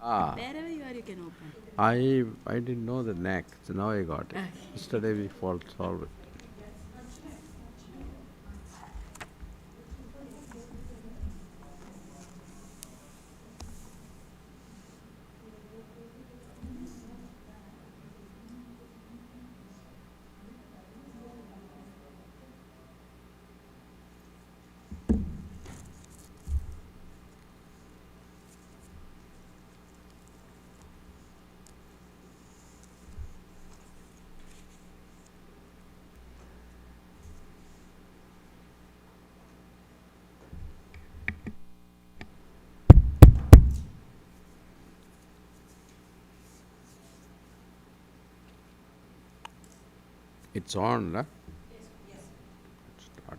Ah, Wherever you are, you can open. I didn't know the neck, so now I got it. Okay. Yesterday we solved it. It's on, huh? Start.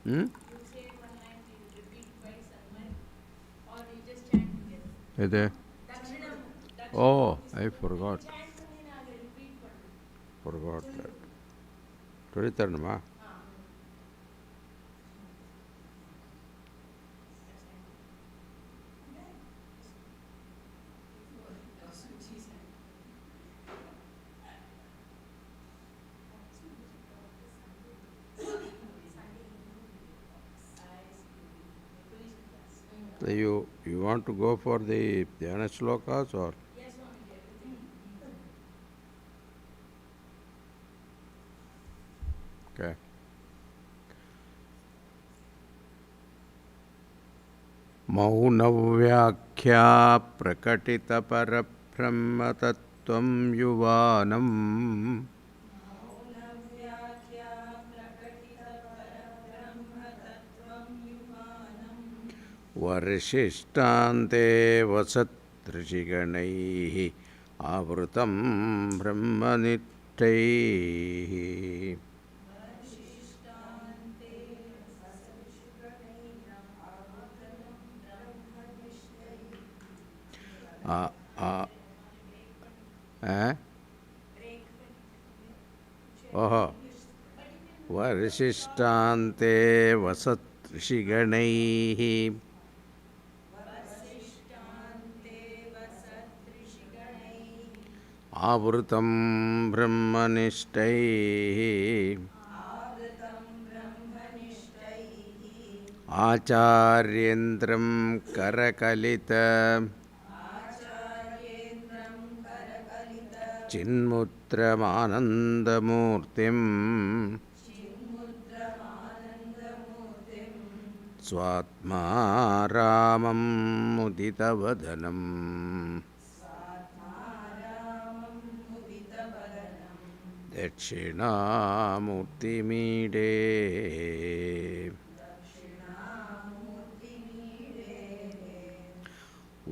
Hmm? Ede? Oh, I forgot. Forgot that. Tolitharnama? So you want to go for the Dhyana Shlokas or? Okay. मौनव्याख्या प्रकटितपरब्रह्मतत्त्वं युवानम् वर्षिष्टान्ते वसदृषिगणैः आवृतं ब्रह्मनिष्ठैः आ- आ- आ- ओहो वर्षिष्टान्ते वसदृषिगणैः आवृतं ब्रह्मनिष्ठैः आचार्येन्द्रं करकलित चिन्मुद्रमानन्दमूर्तिम् स्वात्मा रामं मुदितवदनम् दक्षिणामूर्तिमीडे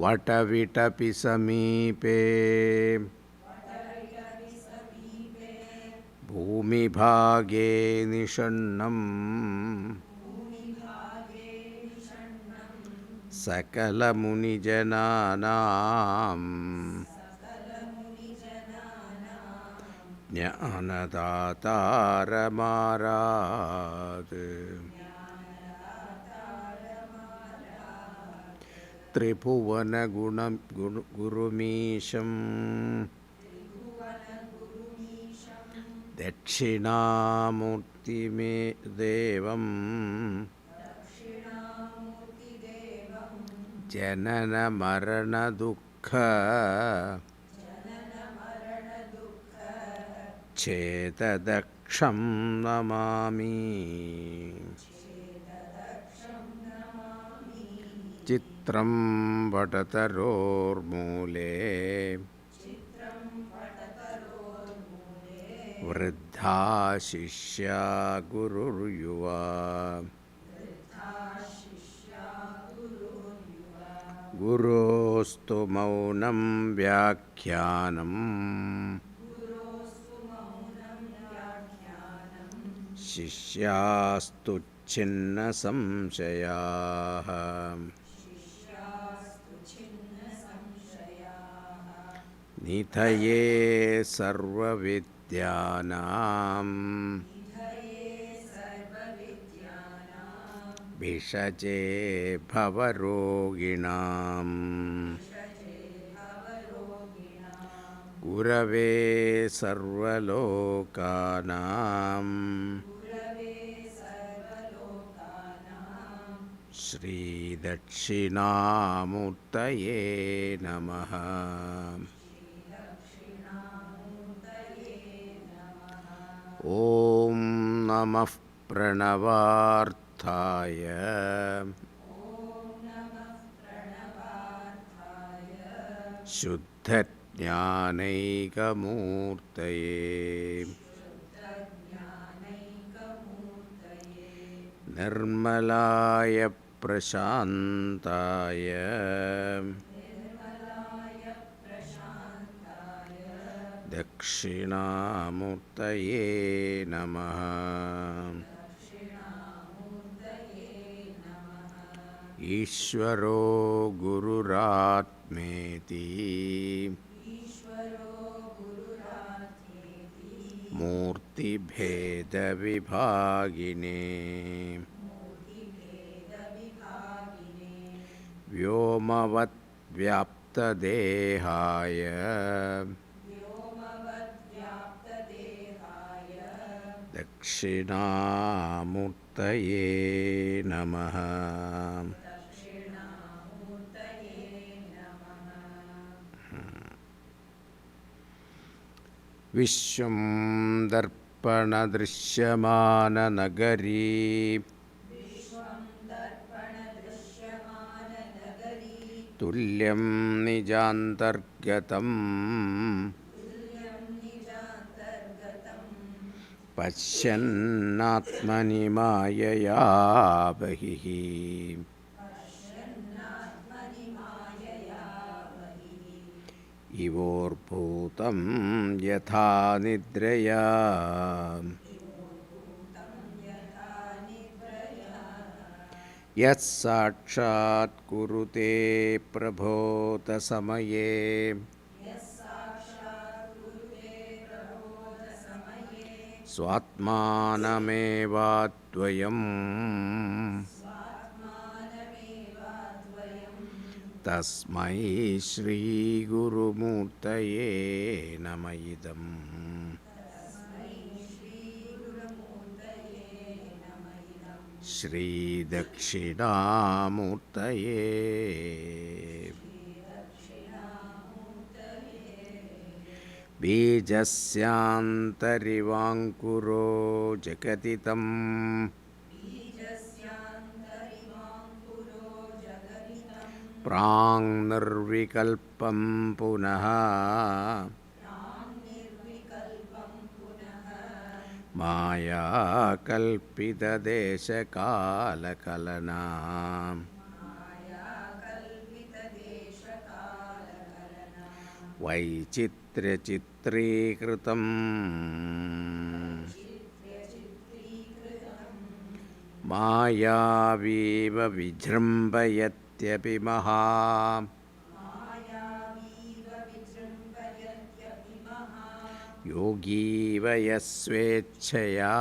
वटविटपि समीपे भूमिभागे निषण्णम् सकलमुनिजनानां ज्ञानदातारमारात् गुरुमीशम् दक्षिणामूर्तिमे देवम् जननमरणदुःख छेददक्षं नमामि चित्रं वटतरोर्मूले वृद्धा शिष्या गुरुर्युवा गुरोस्तु मौनं व्याख्यानम् शिष्यास्तु छिन्नसंशयाः निधये सर्वविद्यानां भिषजे भवरोगिणां गुरवे सर्वलोकानां श्रीदक्षिणामूर्तये नमः। ॐ नमः प्रणवार्थाय शुद्धज्ञानैकमूर्तये निर्मलाय प्रशान्ताय दक्षिणामूर्तये नमः। ईश्वरो गुरुरात्मेति मूर्तिभेदविभागिने व्योमवद्व्याप्तदेहाय दक्षिणामूर्तये नमः। विश्वं दर्पणदृश्यमाननगरी तुल्यं निजान्तर्गतं पश्यन्नात्मनि मायया बहिः इवोर्भूतं यथा निद्रया यत्साक्षात् कुरुते प्रबोधसमये स्वात्मानमेवाद्वयम् तस्मै श्रीगुरुमूर्तये नमः इदम्। श्रीदक्षिणामूर्तये बीजस्यान्तरिवाङ्कुरो जगति तं प्राङ्निर्विकल्पं पुनः मायाकल्पितदेशकालकलना वैचित्र्यचित्रीकृतं मायावीव विजृम्भयत्यपि महा योगीव यस्वेच्छया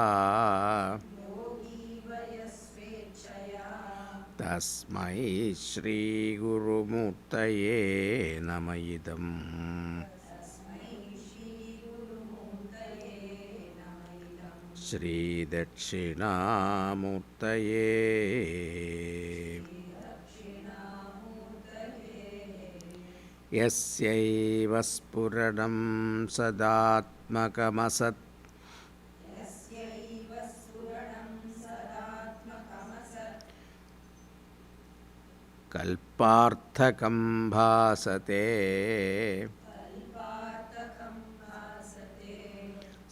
तस्मै श्रीगुरुमूर्तये नमः इदम्। श्रीदक्षिणामूर्तये यस्यैव स्फुरणं सदात्मकमसत् कल्पार्थकं भासते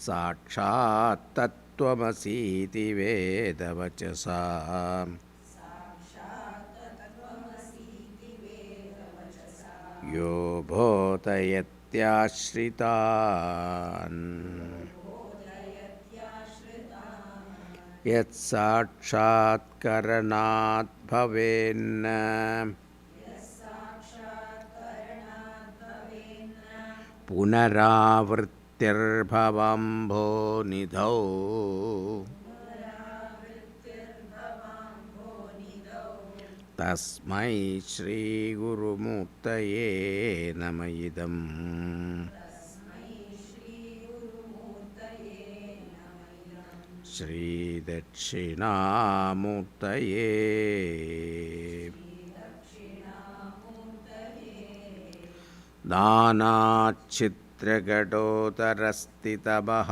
साक्षात् तत्त्वमसीति वेदवचसा यो बोधयत्याश्रितान् यत्साक्षात्करणात् भवेन्न पुनरावृत्तिर्भवम्भो निधौ तस्मै श्रीगुरुमूर्तये नम इदम् श्रीदक्षिणामूर्तये नानाच्छिद्रघटोदरस्थितमः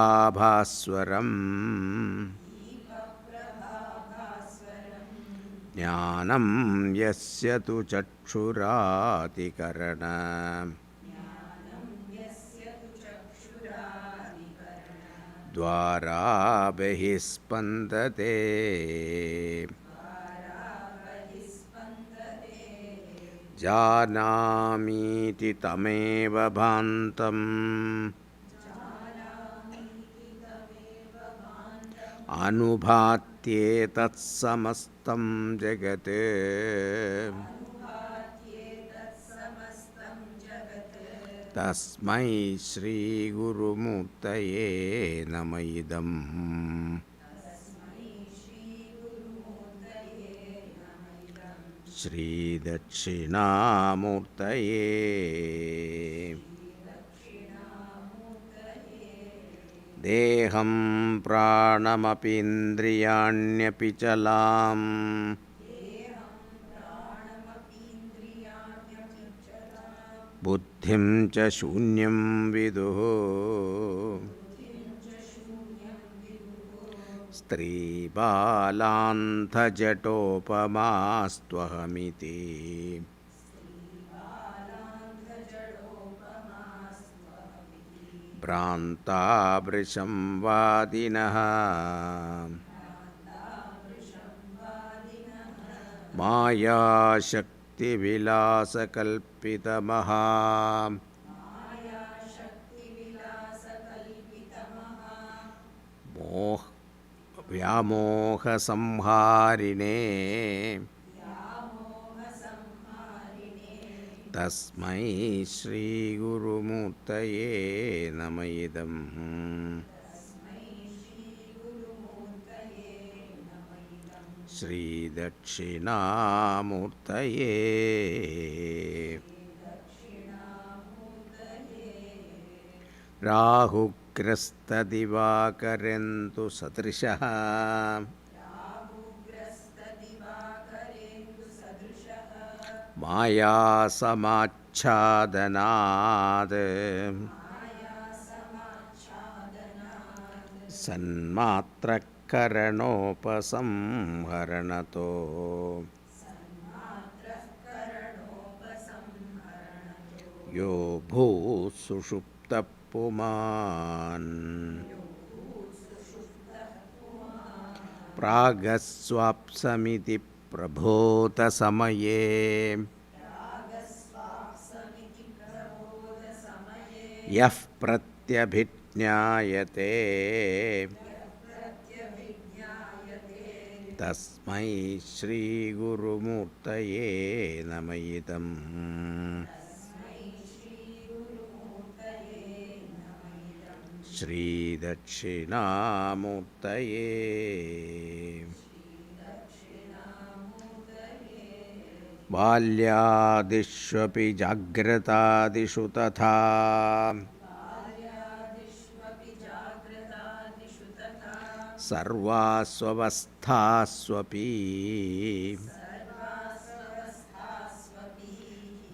दीपप्रभाभास्वरम् ज्ञानं यस्य तु चक्षुरादिकरण द्वारा बहिस्पन्दते जानामीति तमेव भान्तम् अनुभात्येतत्समस्तं जगत् तस्मै श्रीगुरुमूर्तये नम इदम् श्रीदक्षिणामूर्तये देहं प्राणमपीन्द्रियाण्यपि चलाम् बुद्धिं च शून्यं विदुः स्त्रीबालान्धजटोपमास्त्वहमिति भ्रान्तावृशं वादिनः मायाशक्तिविलासकल्पितमहा व्यामोहसंहारिणे तस्मै श्रीगुरुमूर्तये नम इदम् श्रीदक्षिणामूर्तये राहुग्रस्तदिवाकरेन्दु सदृशः मायासमाच्छादनात् सन्मात्रकरणोपसंहरणतो यो भूसुषुप्तः पुमान् प्रागस्वाप्समिति प्रभोतसमये यः प्रत्यभिज्ञायते तस्मै श्रीगुरुमूर्तये नम इदम् श्रीदक्षिणामूर्तये बाल्यादिष्वपि जाग्रतादिषु तथा सर्वास्वस्थास्वपि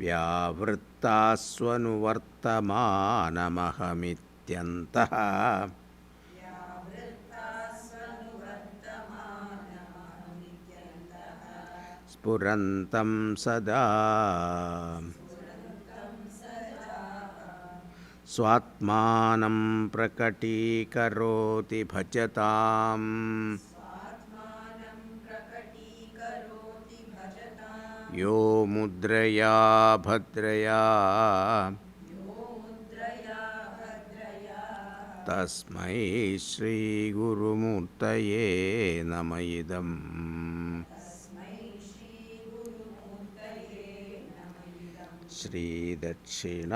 व्यावृत्तास्वनुवर्तमानमहमित्यन्तः स्फुरन्तं सदा स्वात्मानं प्रकटीकरोति भजताम् यो मुद्रया भद्रया तस्मै श्रीगुरुमूर्तये नम इदम् श्रीदक्षिणामूर्तये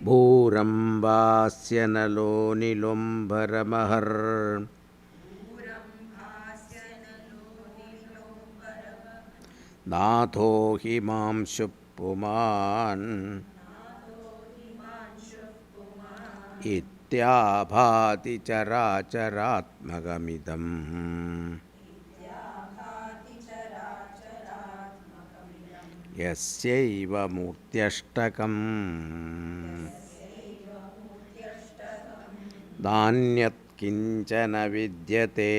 भूरम्बास्य नलो निलुम्भरमहर् नाथो हिमांशुः पुमान् इत्याभाति चराचरात्मकमिदम् यस्यैव मूर्त्यष्टकम् नान्यत् किञ्चन विद्यते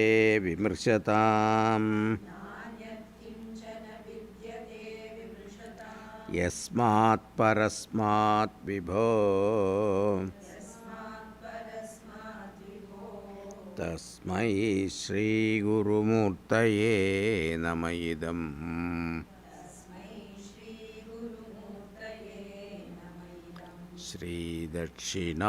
विमृशताम् यस्मात् परस्मात् विभो तस्मै श्रीगुरुमूर्तये नमः इदम् श्रीदक्षिणामूर्तये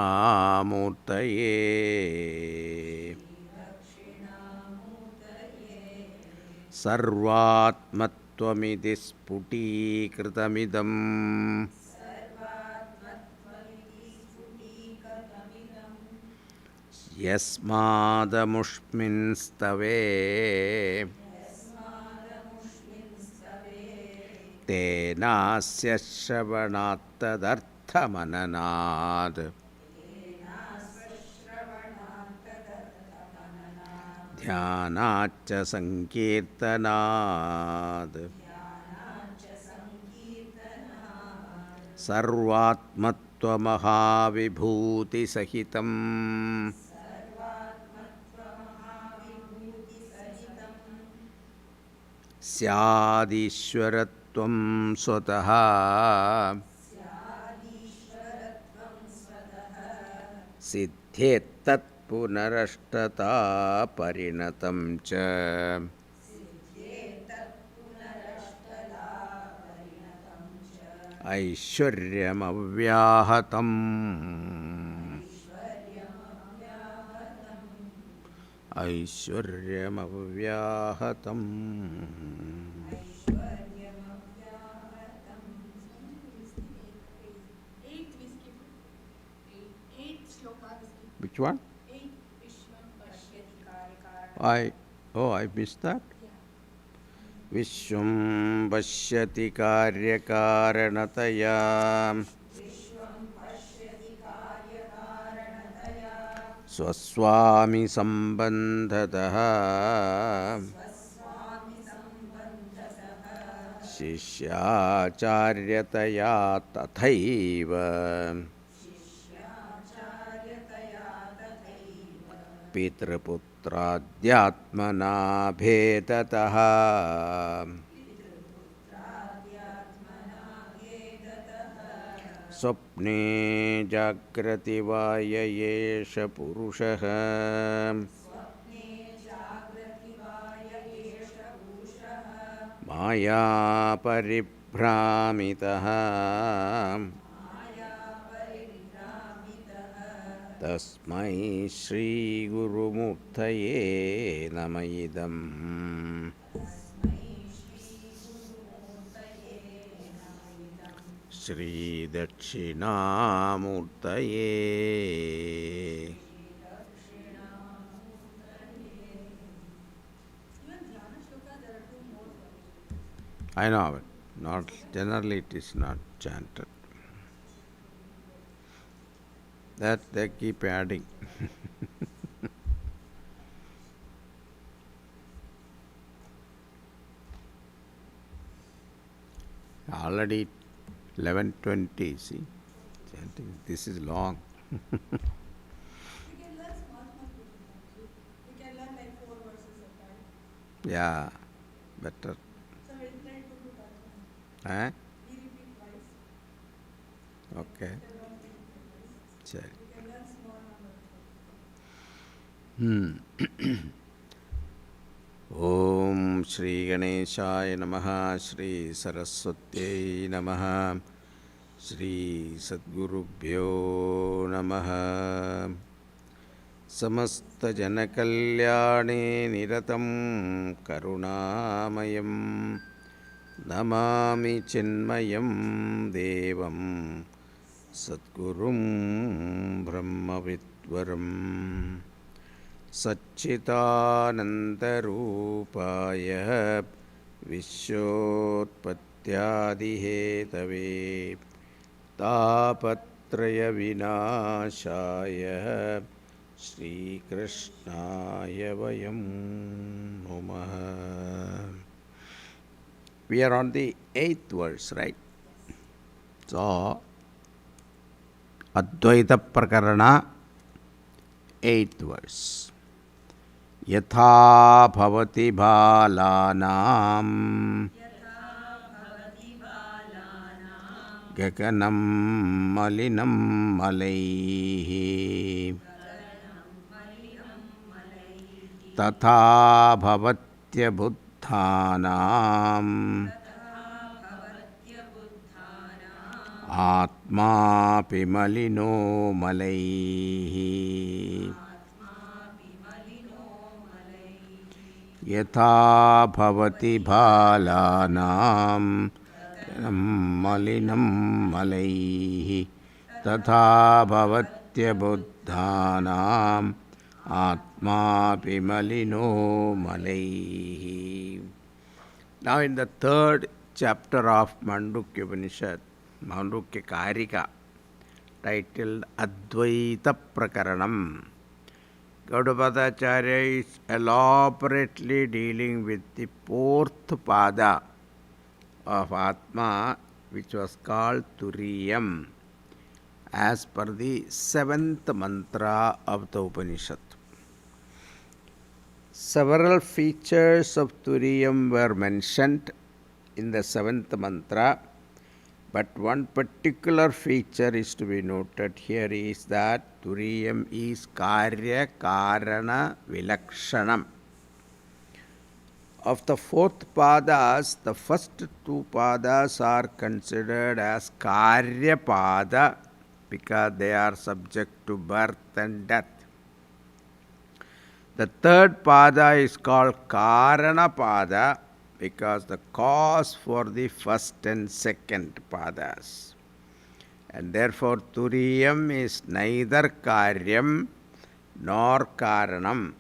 सर्वात्मत्वमिति स्फुटीकृतमिदम् यस्मादमुष्मिंस्तवे तेनास्य श्रवणात्तदर्थमननात् ध्यानाच्च संकीर्तनात् सर्वात्मत्वमहाविभूतिसहितम् स्यादीश्वरत्वं स्वतः सिद्धेत्तत् पुनरष्टता परिणतं च ऐश्वर्यमव्याहतम् ऐश्वर्यमव्याहतम् Which one? I missed that. Vishwam pashyati karyakaranataya swaswami sambandhatah शिष्याचार्यतया तथैव पितृपुत्राद्यात्मना भेदतः स्वप्ने जाग्रति वा य एष पुरुषः माया परिभ्रामितः तस्मै श्रीगुरुमूर्तये नमः इदम् श्रीदक्षिणामूर्तये I know it. Not generally, it is not chanted. That they keep adding. Already 11:20. See, chanting. This is long. We can learn small bits. We can learn like 4 verses at a time. Yeah, better. So we'll try to do that one. Eh? We repeat twice. Okay. We can learn twice. Sure. We can learn small numbers. ओम श्री गणेशाय नमः श्री सरस्वत्यै नमः श्री सद्गुरुभ्यो नमः समस्तजनकल्याणे निरतं करुणामयं नमामि चिन्मयं देवं सद्गुरुं ब्रह्मविद्वरं सच्चिदानन्दरूपाय विश्वोत्पत्त्यादिहेतवे तापत्रयविनाशाय श्रीकृष्णाय वयं नमः. We are on the 8th verse, right? So, Advaita Prakarana, 8th verse. Yatha bhavati balanam gaganam malinam malaihi tatha bhavatya buddhanam atma pimalino malaihi yatha bhavati bhalanam malinam malaihi tatha bhavatya buddhanam atma pimalino malaihi. Now in the third chapter of Mandukya Upanishad, Mandukya Karika, titled Advaita Prakaranam, Gaudapadacharya is elaborately dealing with the fourth pada of Atma, which was called Turiyam, as per the seventh mantra of the Upanishad. Several features of Turiyam were mentioned in the seventh mantra, but one particular feature is to be noted here is that Turiyam is Karya Karana Vilakshanam. Of the fourth padas, the first two padas are considered as Karya Pada because they are subject to birth and death. The third pada is called Karana Pada because the cause for the first and second padas. And therefore Turiyam is neither Karyam nor Karanam.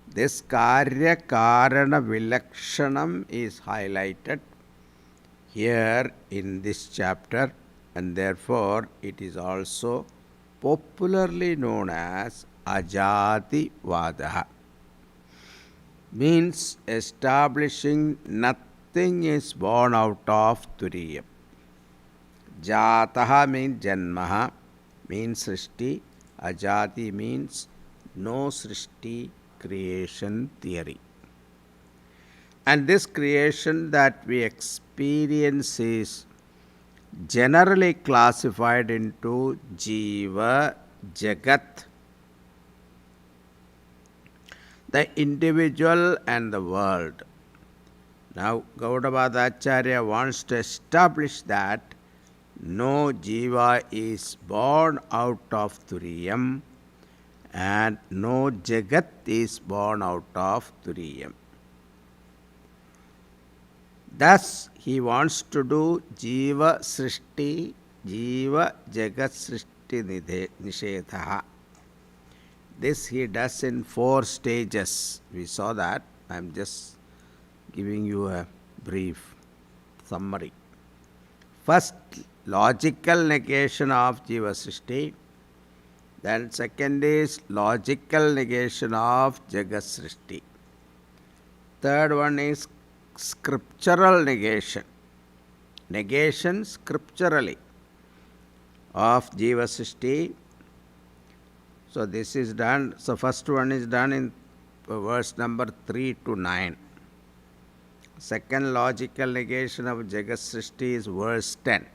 This Karya Karana Vilakshanam is highlighted here in this chapter, and therefore it is also popularly known as Ajati Vadaha. Means establishing nothing is born out of Turiyam. Jataha means Janmaha, means Srishti. Ajati means no Srishti, creation theory. And this creation that we experience is generally classified into Jiva, Jagat, the individual and the world. Now Gaudapadacharya wants to establish that no Jiva is born out of Turiyam and no Jagat is born out of Turiyam. Thus, he wants to do Jiva Srishti, Jiva Jagat Srishti Nishedha. This he does in 4 stages. We saw that. I am just giving you a brief summary. First, logical negation of Jiva Srishti. Then second is logical negation of Jagat Srishti. Third one is scriptural negation. Negation scripturally of Jiva Srishti. So this is done. So first one is done in verse number 3 to 9. Second logical negation of Jagat Srishti is verse 10.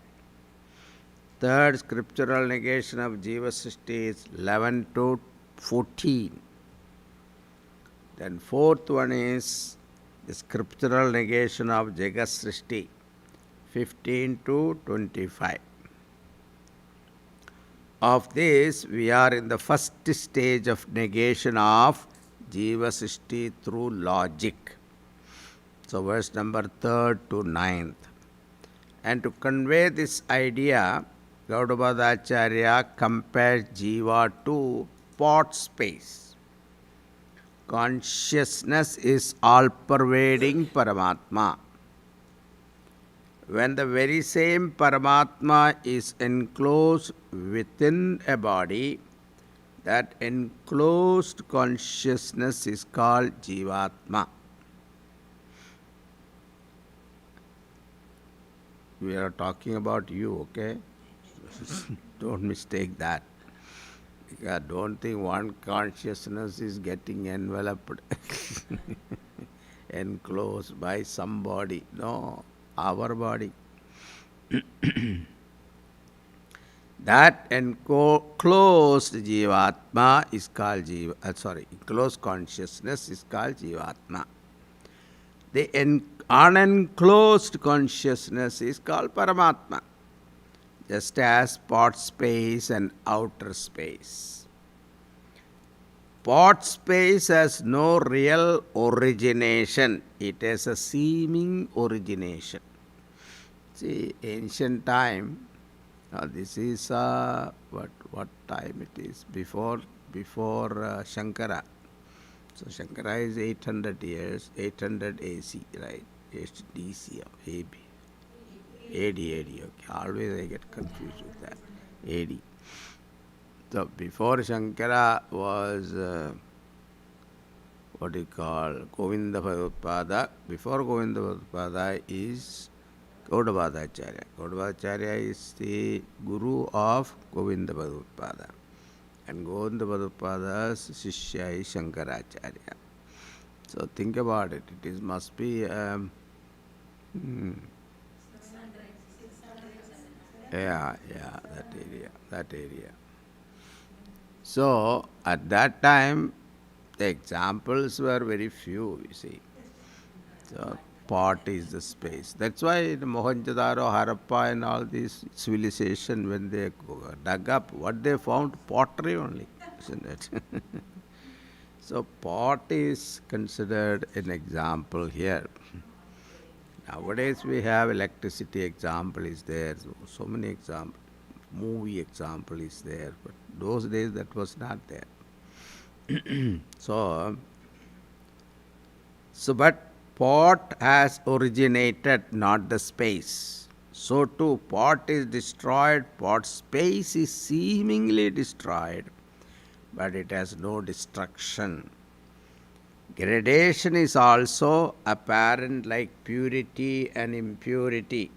Third scriptural negation of Jiva Srishti is 11 to 14. Then fourth one is the scriptural negation of Jagat Srishti, 15 to 25. of this, we are in the first stage of negation of Jiva Srishti through logic. So, verse number 3rd to 9th. And to convey this idea, Gaudapada Acharya compares Jiva to pot space. Consciousness is all-pervading Paramatma. When the very same Paramatma is enclosed within a body, that enclosed consciousness is called Jivatma. We are talking about you, okay? Don't mistake that. Don't think one consciousness is getting enveloped, enclosed by somebody. No, our body. That enclosed Jivatma is called enclosed consciousness is called Jivatma. The unenclosed consciousness is called Paramatma, just as pot space and outer space. Pot space has no real origination, it has a seeming origination. See, ancient time, this is what time it is? Before Shankara. So Shankara is 800 years, 800 AC, right? DC or AB. AD, okay. Always I get confused with that. AD. So before Shankara was what you call Govinda Bhagavad. Before Govinda Bhagavad is Gaudapada Acharya. Gaudapada Acharya is the guru of Govinda Bhagavad. And Govinda Bhagavad's Shishya is Shankaracharya. So think about it. It must be that area. So at that time, the examples were very few, you see. So pot is the space. That's why in Mohenjo-daro, Harappa and all these civilization, when they dug up, what they found? Pottery only, isn't it? So pot is considered an example here. Nowadays we have electricity example is there, so many examples. Movie example is there, but those days that was not there. So but pot has originated, not the space. So too, pot is destroyed, pot space is seemingly destroyed, but it has no destruction. Gradation is also apparent like purity and impurity.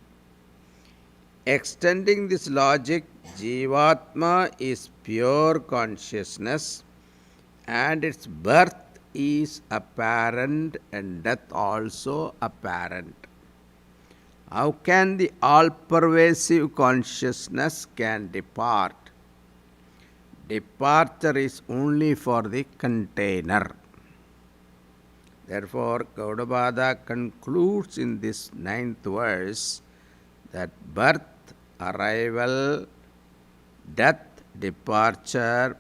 Extending this logic, Jivatma is pure consciousness and its birth is apparent and death also apparent. How can the all-pervasive consciousness can depart? Departure is only for the container. Therefore, Gaudapada concludes in this 9th verse that birth, arrival, death, departure,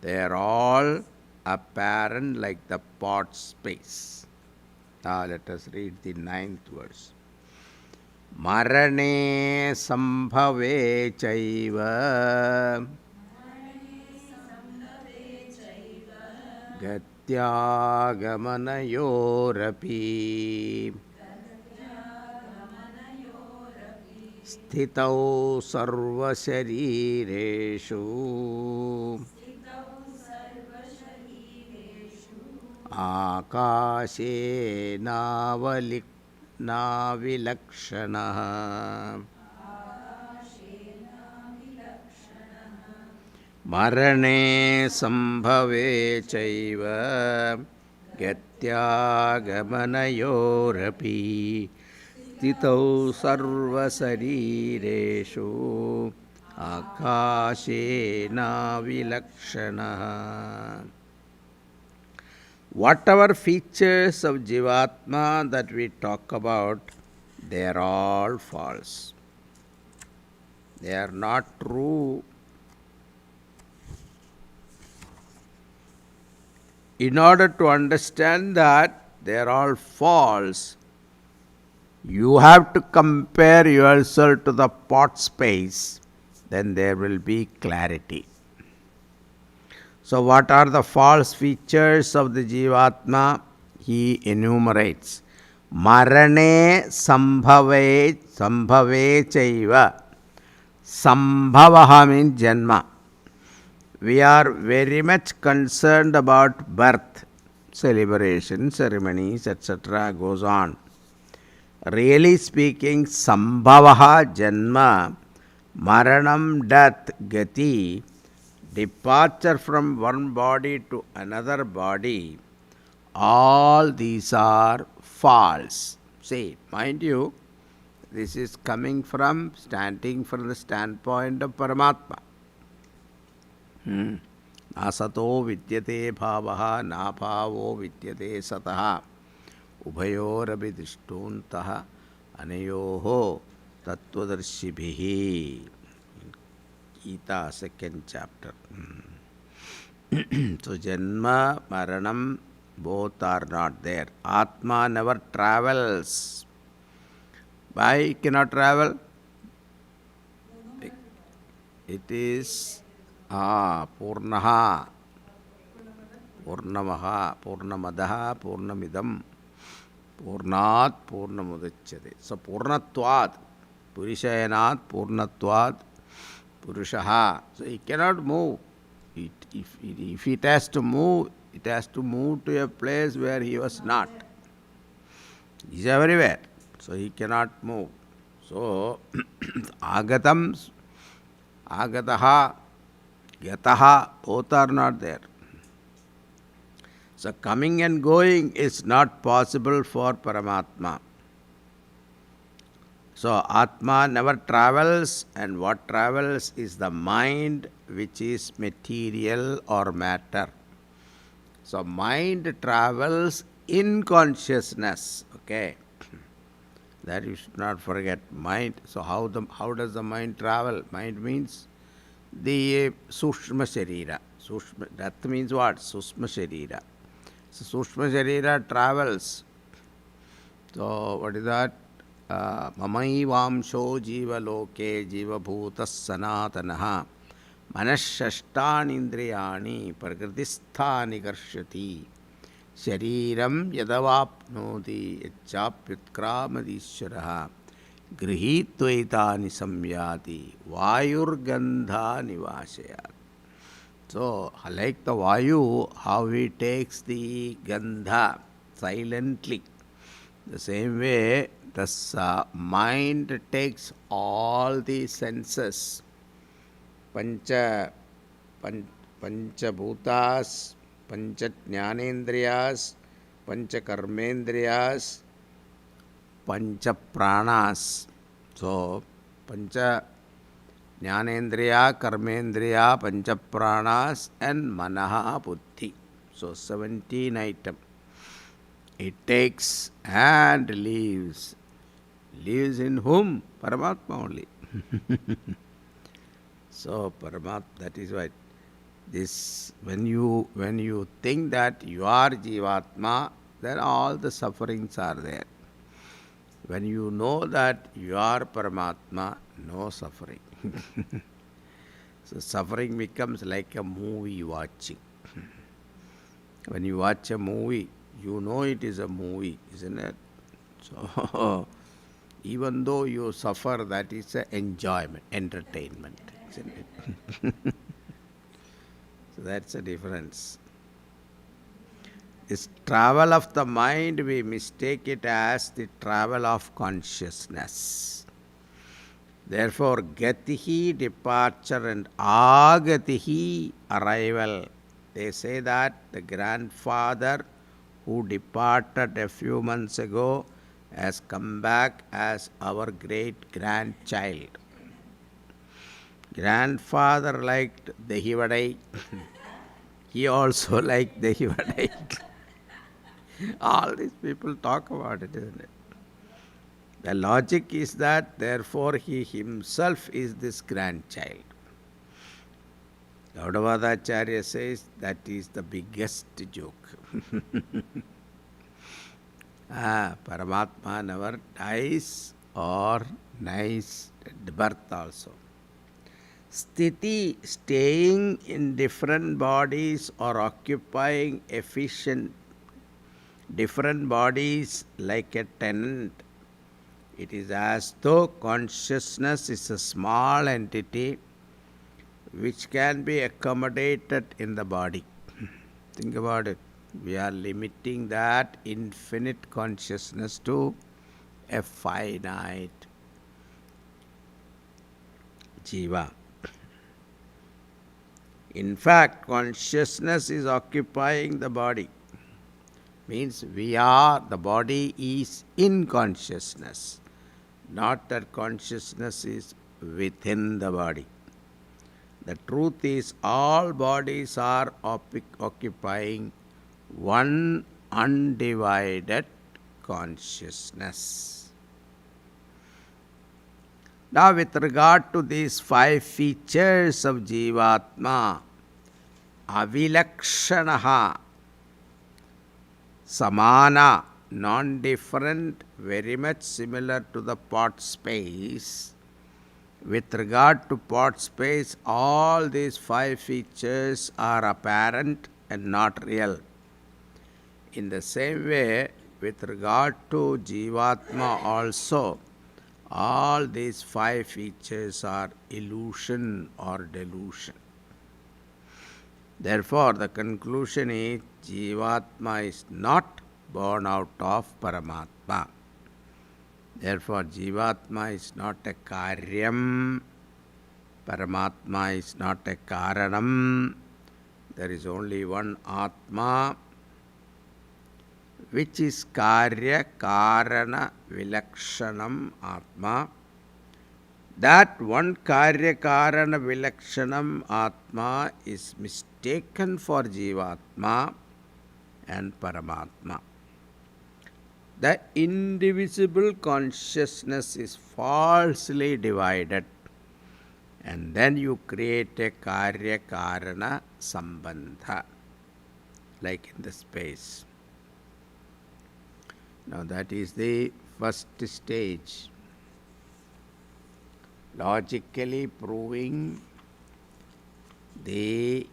they are all apparent like the pot space. Now let us read the 9th verse. Marane sambhave chaiva gatyagamanayораpi sthitau sarvasharireshu akashe navilakshana. Marane sambhave chaiva gatyagamanayораpi sthitau sarvasarireshu akashe navilakshana. Whatever features of Jivatma that we talk about, they are all false. They are not true in order to understand that they are all false, you have to compare yourself to the pot space, then there will be clarity. So, what are the false features of the Jivatma? He enumerates. Marane sambhave chaiva. Sambhavaha means janma. We are very much concerned about birth, celebration, ceremonies, etc. goes on. Really speaking, sambhavaha janma, maranam death, gati, departure from one body to another body, all these are false. See, mind you, this is standing from the standpoint of Paramatma. Nasato vidyate bhavaha nabhavo vidyate sataha ubhayorabi drishtuntaha anayoho tattvadarshibhihi. Gita, 2nd chapter. So, Janma, Maranam, both are not there. Atma never travels. Why it cannot travel? It is Purnaha, Purnamaha, Purnamadaha, Purnamidam, Purnat, Purnamudachyate. So, Purnatvad, Purishayanat, Purnatvad, Purushaha. So, it cannot move. If it has to move, it has to move to a place where he was not. He is everywhere. So, he cannot move. So, Agatam, Agataha, Gataha, both are not there. So, coming and going is not possible for Paramatma. So, Atma never travels, and what travels is the mind, which is material or matter. So, mind travels in consciousness. Okay, that you should not forget. Mind. So, how does the mind travel? Mind means the Sushma Sharira. That means what? Sushma Sharira. So, Sushma Sharira travels. So, what is that? Mamaivamsho jiva loke jiva bhutas sanatanaha manashashtanindriyani prakritisthani karshati shariram yadavapnoti yachapyutkramadishwaraha grihitvaitani samyati vayurgandha nivashayat. So, like the Vayu, how he takes the Gandha silently, the same way this mind takes all the senses, Pancha Bhutas, Pancha Jnanendriyas, Pancha Karmendriyas, Pancha Pranas. So, Pancha Jnanendriya, Karmendriya, Pancha Pranas, and Manaha Buddhi. So, 17 items. It takes and leaves. Leaves in whom? Paramatma only. So, Paramatma, that is why this, when you think that you are Jivatma, then all the sufferings are there. When you know that you are Paramatma, no suffering. So, suffering becomes like a movie watching. When you watch a movie, you know it is a movie, isn't it? So, even though you suffer, that is an enjoyment, entertainment, isn't it? So, that's the difference. This travel of the mind, we mistake it as the travel of consciousness. Therefore, gatihi, departure, and agatihi, arrival. They say that the grandfather who departed a few months ago has come back as our great grandchild. Grandfather liked Dahi Vadai. He also liked Dahi Vadai. All these people talk about it, isn't it? The logic is that therefore he himself is this grandchild. Gaudavadacharya says that is the biggest joke. Paramatma never dies or dies at birth also. Sthiti, staying in different bodies or occupying efficient different bodies like a tenant. It is as though consciousness is a small entity which can be accommodated in the body. Think about it. We are limiting that infinite consciousness to a finite jiva. In fact, consciousness is occupying the body. Means the body is in consciousness, not that consciousness is within the body. The truth is, all bodies are occupying one undivided consciousness. Now, with regard to these 5 features of Jivatma, avilakshanaha, samana, non-different, very much similar to the pot space. With regard to pot space, all these 5 features are apparent and not real. In the same way, with regard to Jivatma also, all these 5 features are illusion or delusion. Therefore, the conclusion is Jivatma is not born out of Paramatma. Therefore, Jivatma is not a Karyam, Paramatma is not a Karanam. There is only one Atma, which is Karya Karana Vilakshanam Atma. That one Karya Karana Vilakshanam Atma is mistaken for Jivatma and Paramatma. The indivisible consciousness is falsely divided, and then you create a Karya Karana Sambandha, like in the space. Now that is the first stage, logically proving the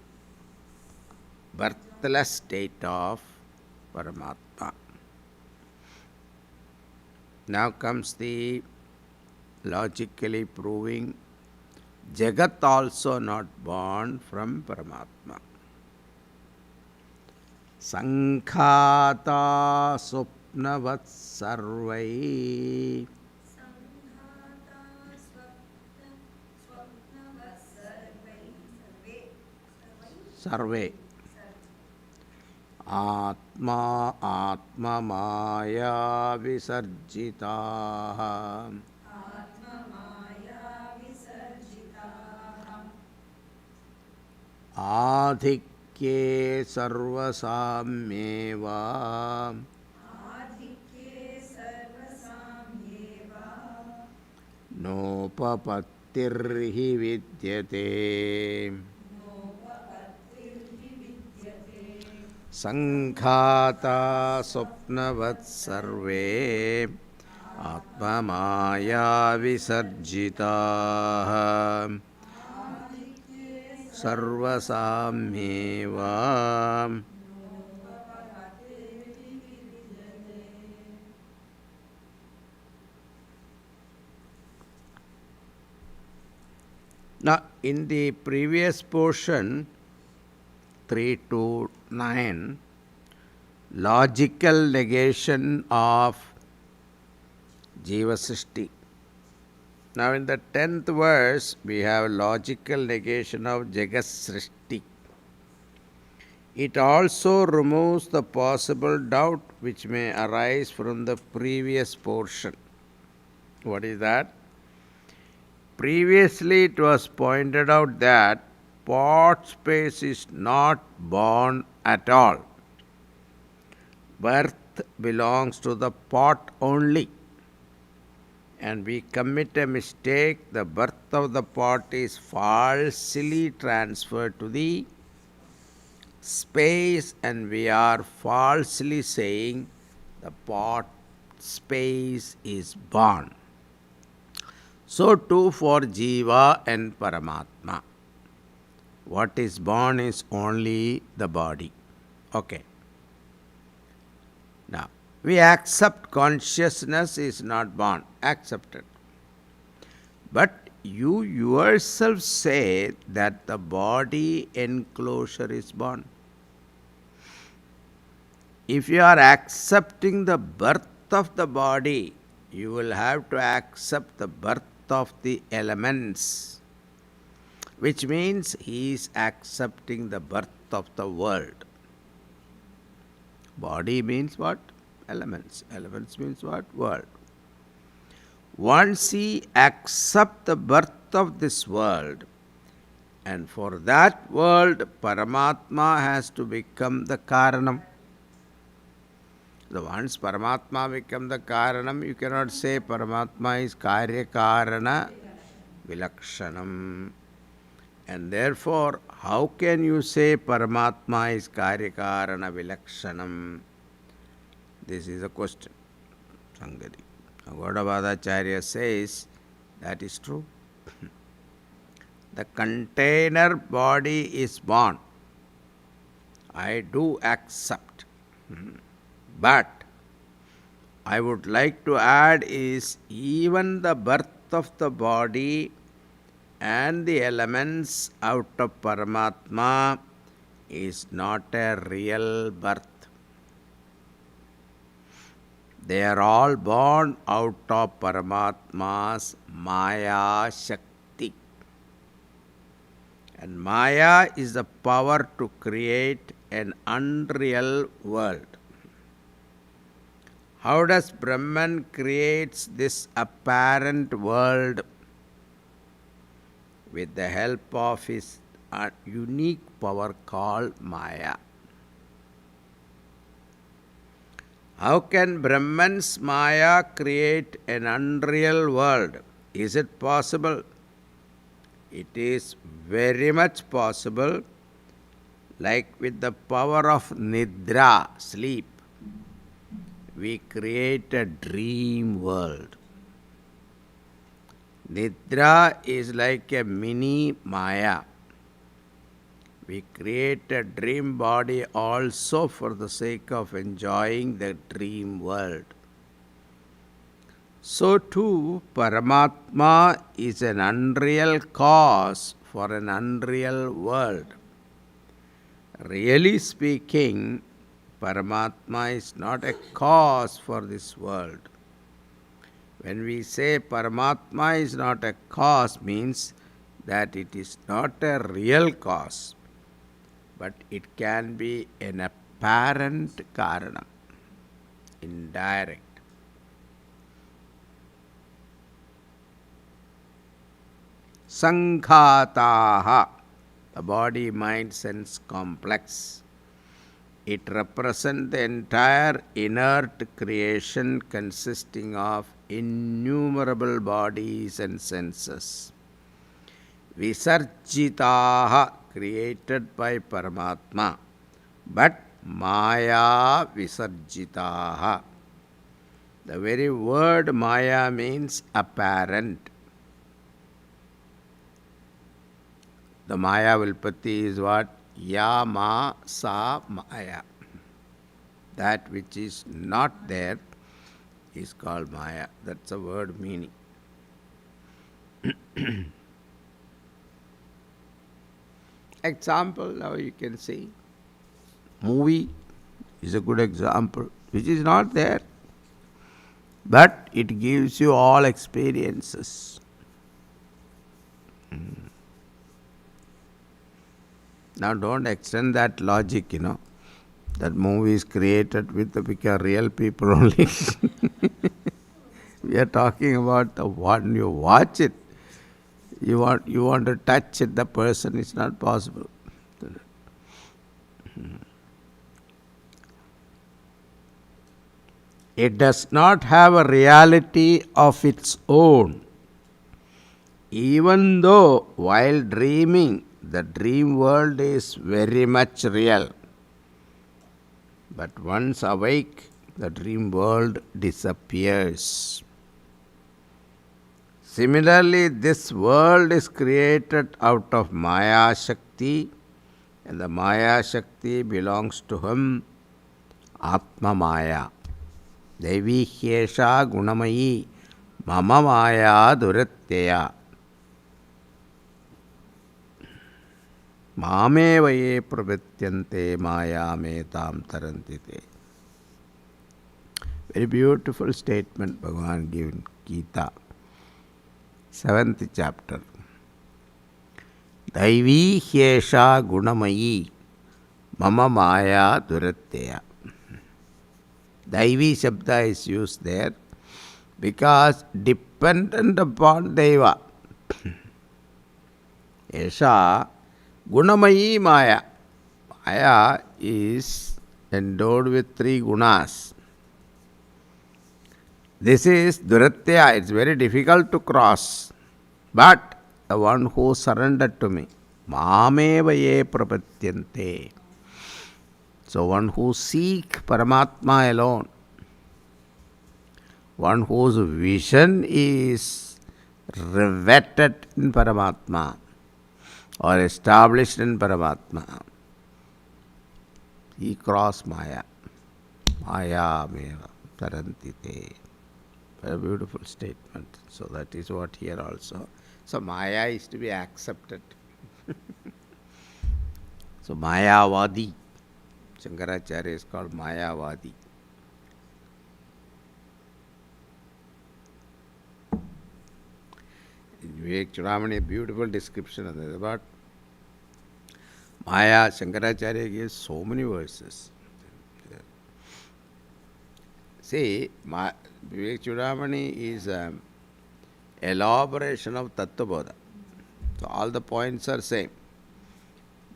birthless state of Paramatma. Now comes the logically proving Jagat also not born from Paramatma. Sankhata Swapnavat Sarvai. Sarve. Atma Atma Maya Visarjitaha. Adhikye sarvasameva. Nopapattirhi vidyate. Sankhata Swapnavat Sarve Atma Maya Visarjitaha Sarvasameva. Now, in the previous portion, 3 to 9, logical negation of Jiva Srishti. Now, in the 10th verse, we have logical negation of Jagat Srishti. It also removes the possible doubt which may arise from the previous portion. What is that? Previously, it was pointed out that pot space is not born at all. Birth belongs to the pot only. and we commit a mistake, the birth of the pot is falsely transferred to the space, and we are falsely saying the pot space is born. So too for Jiva and Paramatma. What is born is only the body. Okay. Now, we accept consciousness is not born. Accepted. But you yourself say that the body enclosure is born. If you are accepting the birth of the body, you will have to accept the birth of the elements, which means he is accepting the birth of the world. Body means what? Elements. Elements means what? World. Once he accepts the birth of this world, and for that world, Paramatma has to become the Karanam. So once Paramatma becomes the Karanam, you cannot say Paramatma is Karya Karana Vilakshanam. And therefore, how can you say Paramatma is Karya Karana Vilakshanam? This is a question. Sangati. Gaudavadacharya says that is true. The container body is born. I do accept. But I would like to add is even the birth of the body and the elements out of Paramatma is not a real birth. They are all born out of Paramatma's Maya Shakti. And Maya is the power to create an unreal world. How does Brahman creates this apparent world? With the help of his unique power called Maya. How can Brahman's Maya create an unreal world? Is it possible? It is very much possible, like with the power of Nidra, sleep. We create a dream world. Nidra is like a mini Maya. We create a dream body also for the sake of enjoying the dream world. So too, Paramatma is an unreal cause for an unreal world. Really speaking, Paramatma is not a cause for this world. When we say Paramatma is not a cause, means that it is not a real cause, but it can be an apparent Karanam, indirect. Sanghataha, the body, mind, sense complex. It represents the entire inert creation consisting of innumerable bodies and senses. Visarjitaha, created by Paramatma, but Maya Visarjitaha. The very word Maya means apparent. The Maya Vilpatti is what? Ya ma sa Maya. That which is not there is called Maya. That's a word meaning. Example, now you can see. Movie is a good example, which is not there. But it gives you all experiences. Now don't extend that logic, That movie is created with the real people only. We are talking about the one you watch it. You want to touch it, the person, it's not possible. It does not have a reality of its own. Even though while dreaming, the dream world is very much real. But once awake, the dream world disappears. Similarly, this world is created out of Maya Shakti, and the Maya Shakti belongs to whom? Atma Maya. Devi Hyesha Gunamayi Mama Maya Duratteya. Mameva ye pravityante maya metam tarantite. Very beautiful statement Bhagavan given Gita, 7th chapter. Daivi hyesha gunamayi mama maya duratteya. Daivi Shabda is used there because dependent upon Deva. Yesha Gunamayi Maya. Maya is endowed with 3 gunas. This is Duratya. It's very difficult to cross. But the one who surrendered to me, Mameva ye prapatyante. So one who seeks Paramatma alone, one whose vision is riveted in Paramatma or established in Paramatma, he crossed Maya. Maya meva tarantite. A beautiful statement. So that is what here also. So Maya is to be accepted. So Mayavadi. Shankaracharya is called Mayavadi. In Vivek Chudamani, a beautiful description of that. But Maya, Shankaracharya gives so many verses. See, Vivek Chudamani is an elaboration of Tattva-bodha. So all the points are same.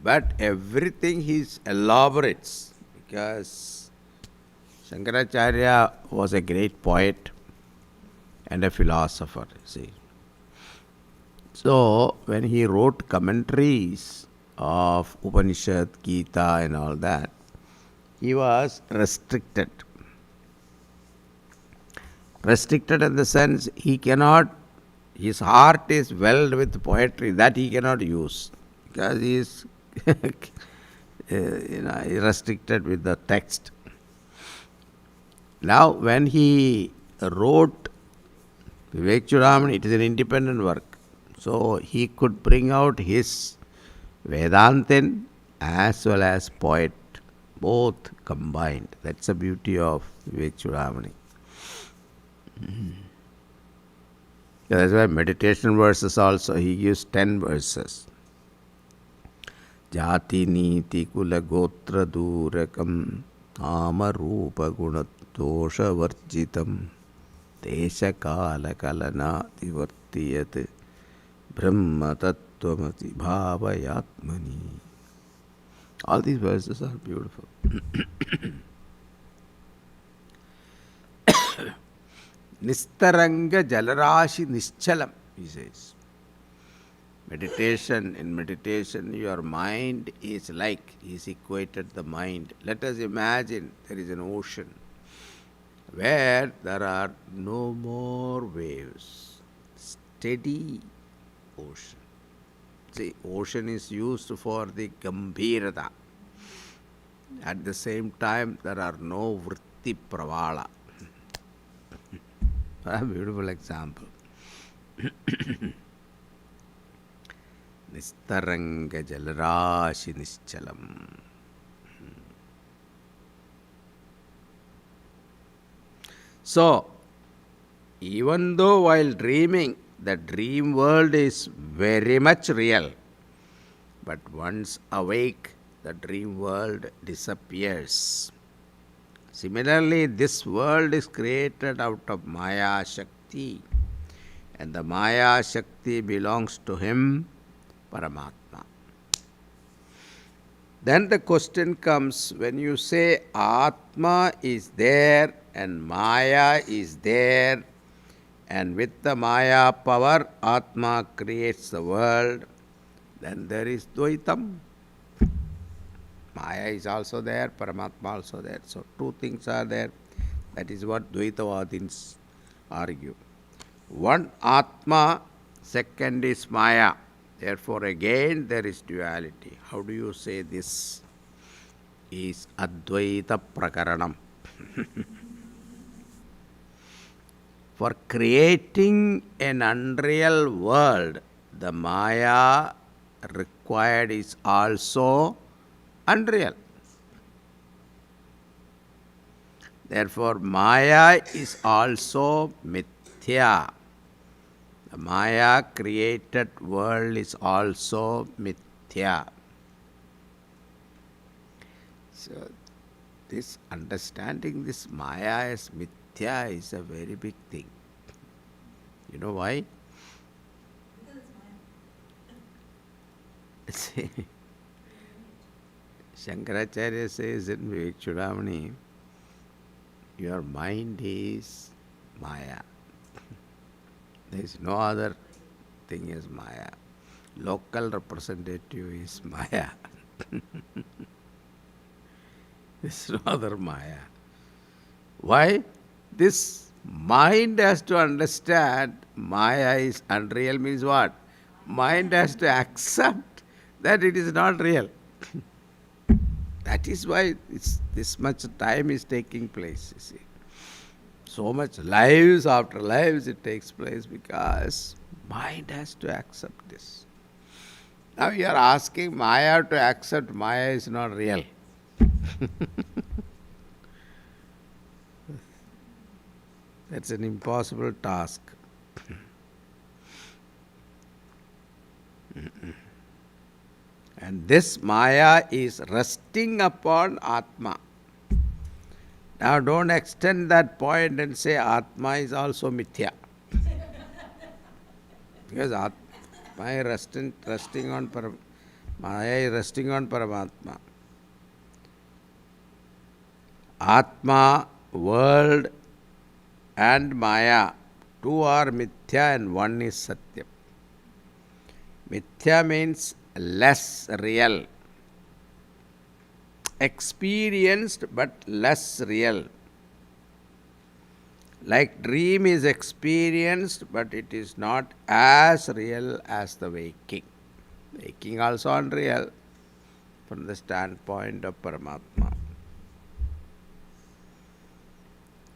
But everything he elaborates because Shankaracharya was a great poet and a philosopher, see. So when he wrote commentaries of Upanishad, Gita and all that, he was restricted. Restricted in the sense he cannot, his heart is welled with poetry, that he cannot use because he is restricted with the text. Now when he wrote Vivek Chudamani, it is an independent work. So he could bring out his Vedantin as well as poet, both combined. That's the beauty of Vivek Chudamani. That's why meditation verses also, he used 10 verses. Jati niti kula gotra durakam nama rupa gunatosha varjitam desha kala kalana divartiyat brahma tattvamati bhavayatmani. All these verses are beautiful. Nistaranga jalarashi nischalam, he says. Meditation, in meditation, your mind is like, he's equated the mind. Let us imagine there is an ocean where there are no more waves. Steady ocean. See, ocean is used for the gambhirata. At the same time, there are no vritti pravala. A beautiful example. Nistaranga jalarashi nischalam. So, even though while dreaming, the dream world is very much real, but once awake, the dream world disappears. Similarly, this world is created out of Maya Shakti, and the Maya Shakti belongs to him, Paramatma. Then the question comes, when you say Atma is there and Maya is there, and with the Maya power, Atma creates the world, then there is Dvaitam. Maya is also there, Paramatma also there. So two things are there. That is what Dvaitavadins argue. One Atma, second is Maya. Therefore again there is duality. How do you say this is Advaita Prakaranam? For creating an unreal world, the Maya required is also unreal. Therefore, Maya is also mithya. The Maya created world is also mithya. So, this understanding this Maya as mithya is a very big thing. You know why? Because it's Maya. See, Shankaracharya says in Vivek Chudamani, your mind is Maya. There is no other thing as Maya. Local representative is Maya. There is no other Maya. Why? This mind has to understand Maya is unreal means what? Mind has to accept that it is not real. That is why this much time is taking place, you see. So much lives after lives it takes place because mind has to accept this. Now you are asking Maya to accept Maya is not real. That's an impossible task. And this Maya is resting upon Atma. Now don't extend that point and say Atma is also mithya. Because Maya is resting on Paramatma. Atma, world and Maya, two are mithya and one is satyam. Mithya means less real. Experienced but less real. Like dream is experienced but it is not as real as the waking. Waking also unreal from the standpoint of Paramatma.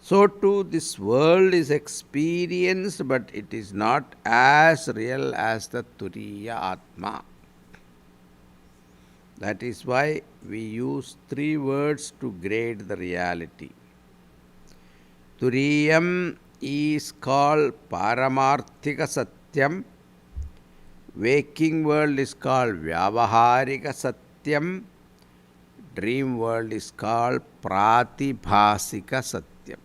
So too this world is experienced but it is not as real as the Turiya Atma. That is why we use three words to grade the reality. Turiyam is called Paramarthika Satyam. Waking world is called Vyavaharika Satyam. Dream world is called Pratibhasika Satyam.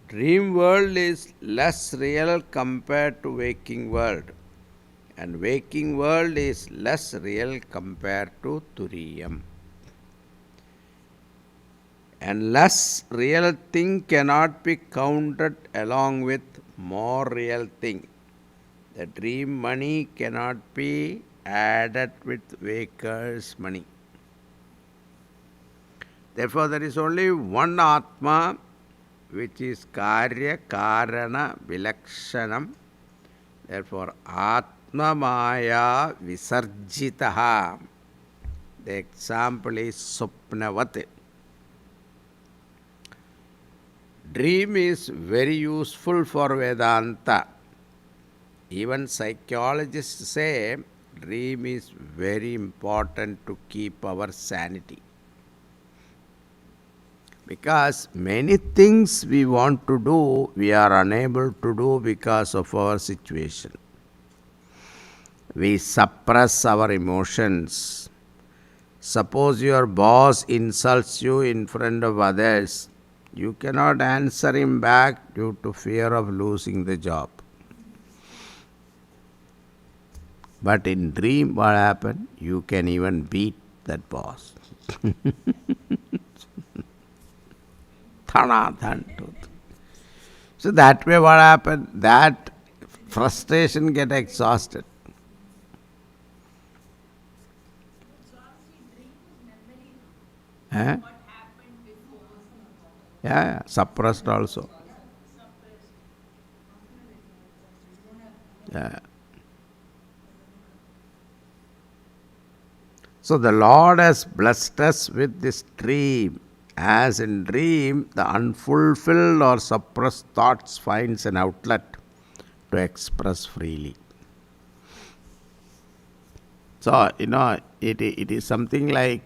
Dream world is less real compared to waking world. And waking world is less real compared to Turiyam. And less real thing cannot be counted along with more real thing. The dream money cannot be added with waker's money. Therefore, there is only one Atma which is Karya Karana Vilakshanam. Therefore, Atma Maya Visarjitaha. The example is Supnavat. Dream is very useful for Vedanta. Even psychologists say dream is very important to keep our sanity. Because many things we want to do, we are unable to do because of our situation. We suppress our emotions. Suppose your boss insults you in front of others. You cannot answer him back due to fear of losing the job. But in dream, what happened? You can even beat that boss. Thana, than tooth. So that way what happened? That frustration get exhausted. Eh? Yeah, suppressed also. Yeah. So the Lord has blessed us with this dream. As in dream, the unfulfilled or suppressed thoughts finds an outlet to express freely. So, it is something like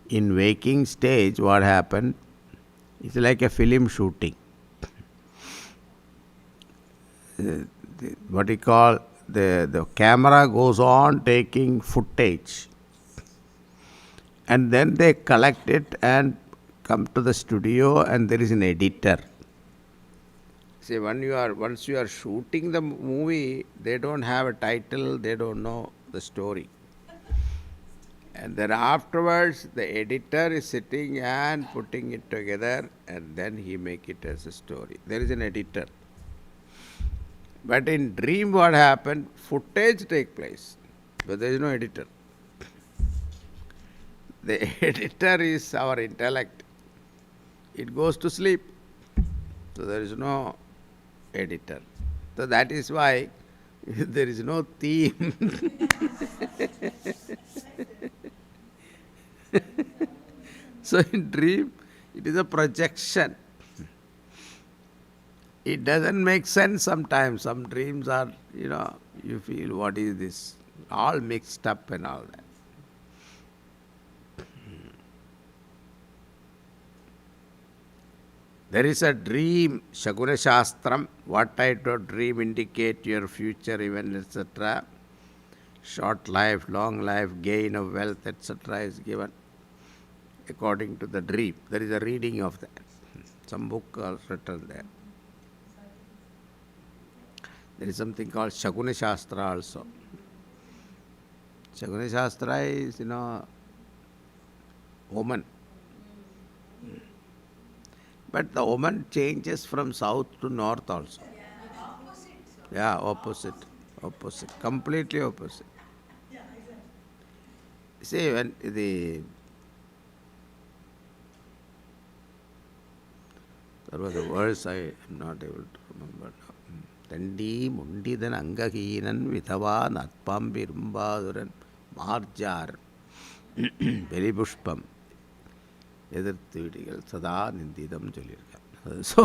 in waking stage what happened, it's like a film shooting. What you call the camera goes on taking footage, and then they collect it and come to the studio, and there is an editor. See, once you are shooting the movie, they don't have a title, they don't know the story. And then afterwards, the editor is sitting and putting it together, and then he make it as a story. There is an editor. But in dream, what happened? Footage take place, but there is no editor. The editor is our intellect. It goes to sleep, so there is no editor. So that is why there is no theme. So in dream, it is a projection. It doesn't make sense sometimes. Some dreams are, you feel, what is this? All mixed up and all that. There is a dream, Shaguna Shastram, what type of dream indicate your future event, etc. Short life, long life, gain of wealth, etc. is given according to the dream. There is a reading of that. Some book are written there. There is something called Shaguna Shastra also. Shaguna Shastra is, omen. But the omen changes from south to north also. Yeah, opposite. Opposite. Completely opposite. See, when there was a verse I am not able to remember now. Tandi mundidan angaheenan vithavan atpambi rumbaduran marjar belipushpam எதிர்த்து விடிகள் சதா நிந்திதம் சொல்லியிருக்காங்க. So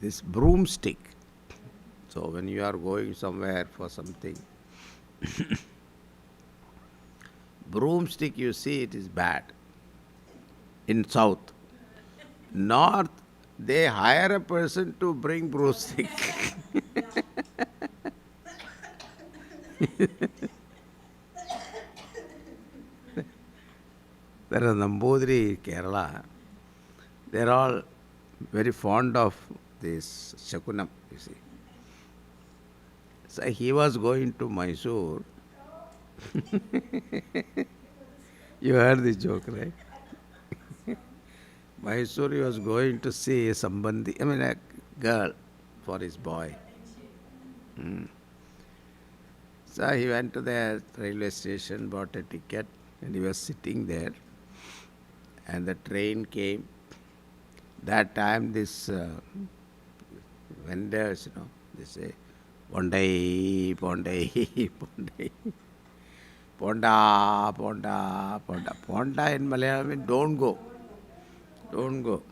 this broomstick. So when you are going somewhere for something, broomstick, you see, it is bad. In south, north, they hire a person to bring broomstick. There are Nambudiri, Kerala. They are all very fond of this Shakunam, you see. So he was going to Mysore. You heard this joke, right? Mysore, he was going to see a Sambandhi, a girl for his boy. So he went to the railway station, bought a ticket, and he was sitting there. And the train came. That time, this vendors, they say, Pondai, Pondai, Pondai, Ponda, Ponda, Ponda. Ponda in Malayalam means don't go. Don't go.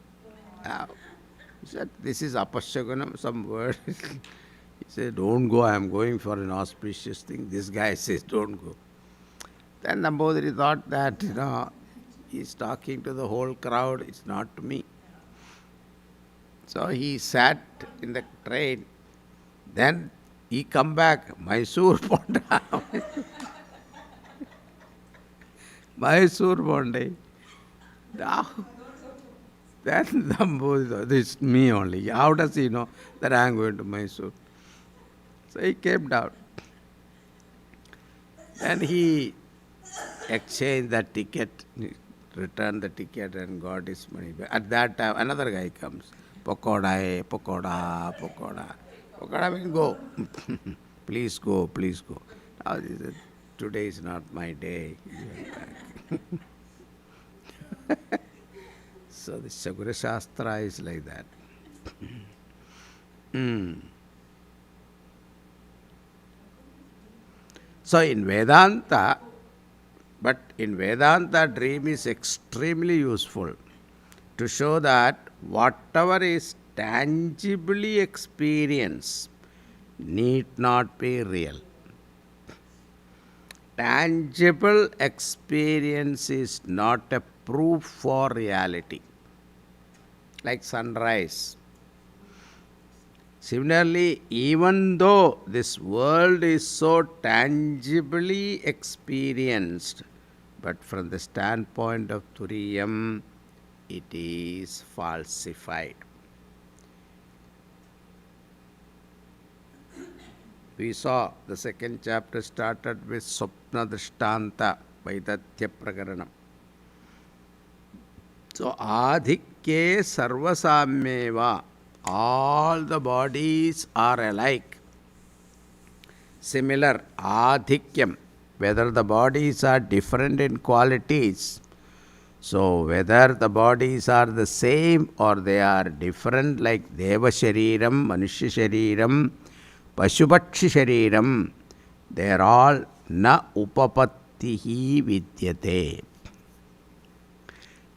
He said, this is apashagunam, some word. He said, don't go, I am going for an auspicious thing. This guy says, don't go. Then Nambudiri thought that, he's talking to the whole crowd, it's not to me. So he sat in the train. Then he come back, Mysore Ponda. Mysore Ponda. Then Nambudiri thought, this is me only. How does he know that I am going to Mysore? So he came down. Then he exchanged that ticket. return the ticket and got his money back. At that time, another guy comes. Pakoda, pakoda, pakoda. Pakoda will go. Please go, please go. Now he said, today is not my day. So the Sagura Shastra is like that. So in Vedanta, dream is extremely useful to show that whatever is tangibly experienced need not be real. Tangible experience is not a proof for reality. Like sunrise. Similarly, even though this world is so tangibly experienced, but from the standpoint of Turiyam, it is falsified. We saw the second chapter started with Swapna Drishtanta, Vaidatya Prakaranam. So, Adhikye Sarvasameva, all the bodies are alike. Similar, Adhikyam, whether the bodies are different in qualities. So, whether the bodies are the same or they are different, like Deva Shariram, Manushya Shariram, Pashupakshi Shariram, they are all na upapattihi vidyate.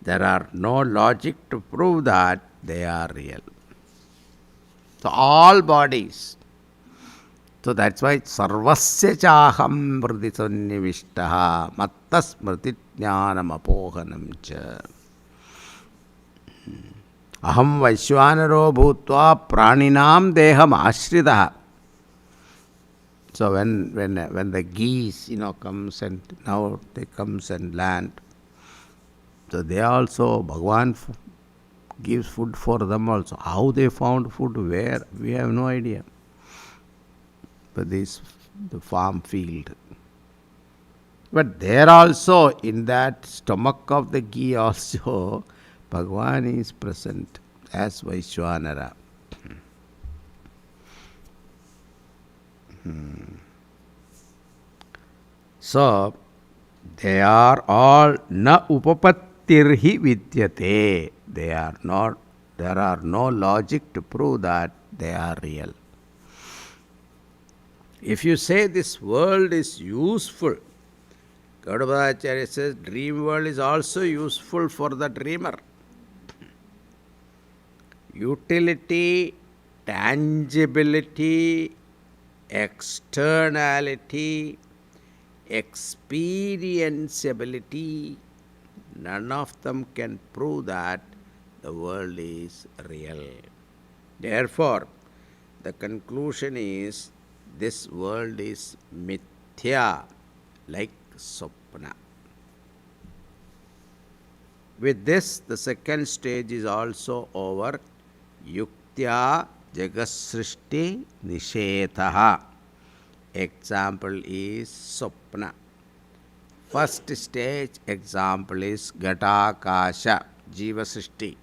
There are no logic to prove that they are real. So all bodies. So that's why sarvasya chaham vriti sannivishtaha mattas smriti jnanam apohanam cha. Aham vaishwanaro bhutva praninam deham ashritaha. So when the geese, comes and now they comes and land, so they also, Bhagavan gives food for them also. How they found food, where, we have no idea. But the farm field. But there also, in that stomach of the ghee also, Bhagavan is present as Vaishwanara. So, they are all na upapattirhi vidyate. There are no logic to prove that they are real. If you say this world is useful, Gaudapadacharya says dream world is also useful for the dreamer. Utility, tangibility, externality, experienceability, none of them can prove that the world is real. Therefore, the conclusion is this world is mithya, like Swapna. With this, the second stage is also over. Yuktya Jagasrishti Nishethaha. Example is Swapna. First stage example is Ghatakasha, Jiva Srishti.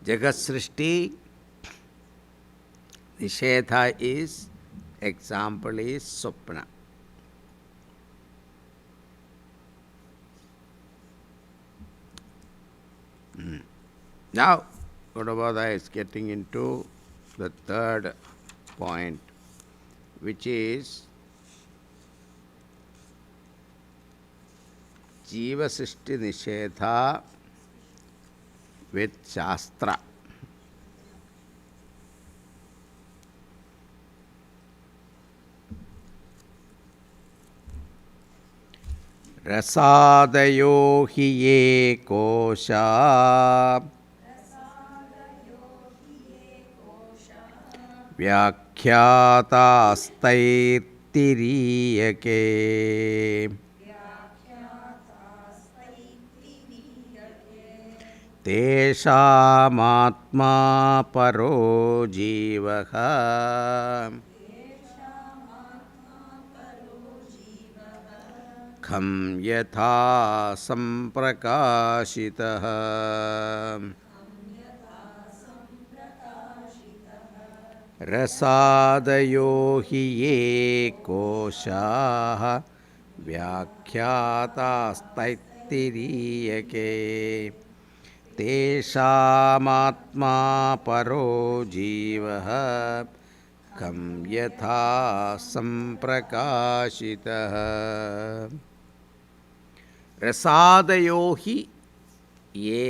Jagasrishti Nishetha is, example is Swapna. Now, Gaudapada is getting into the third point, which is Jiva Srishti Nishetha with Shastra. Rasadayo hi ye kosha Vyakhyatastairtiriyake Teshamatma paro jivaha kham yatha samprakashitah. रसादयो हि ये कोशाः व्याख्यातास्तैत्तिरीयके तेषामात्मा परो जीवः कं यथा सम्प्रकाशितः. रसादयो हि ये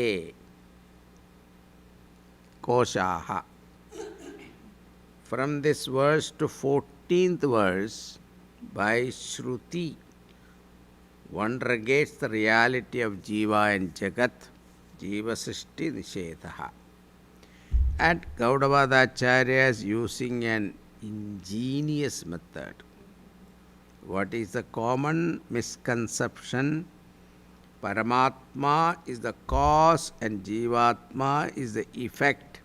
कोशाः. From this verse to 14th verse, by Shruti, one negates the reality of Jiva and Jagat, Jiva Srishti Nishetaha. And Gaudavadacharya is using an ingenious method. What is the common misconception? Paramatma is the cause and Jivatma is the effect.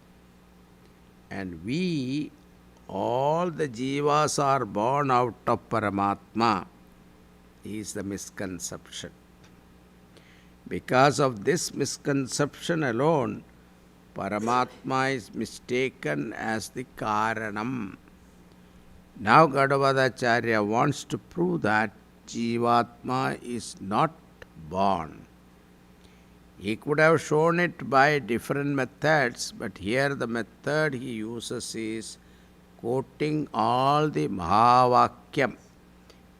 And we, all the jivas are born out of Paramatma, is the misconception. Because of this misconception alone, Paramatma is mistaken as the Karanam. Now Gaudavadacharya wants to prove that Jivatma is not born. He could have shown it by different methods, but here the method he uses is quoting all the Mahavakyam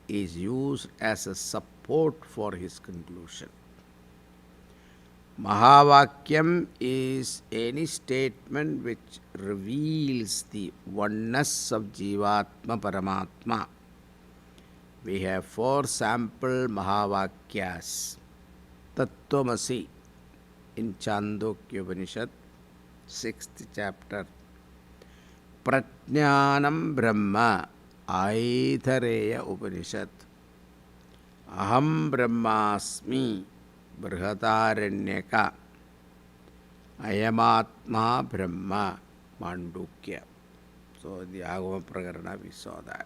is used as a support for his conclusion. Mahavakyam is any statement which reveals the oneness of Jivatma Paramatma. We have 4 sample Mahavakyas. Tattvamasi in Chandogya Upanishad, 6th chapter. Prajnanam Brahma, Aithareya Upanishad. Aham Brahmasmi, Brihadaranyaka. Ayamatma Brahma, Mandukya. So in the Agama Prakarana we saw that.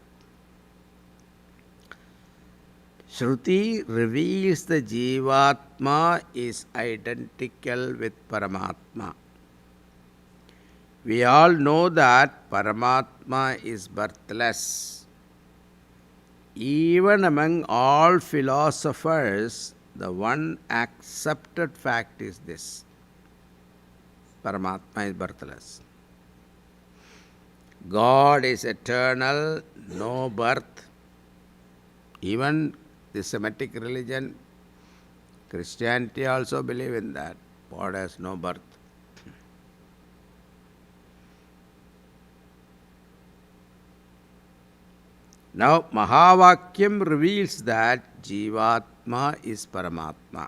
Shruti reveals the Jivatma is identical with Paramatma. We all know that Paramatma is birthless. Even among all philosophers, the one accepted fact is this: Paramatma is birthless. God is eternal, no birth. Even the Semitic religion, Christianity also believe in that. God has no birth. Now, Mahavakyam reveals that Jivatma is Paramatma.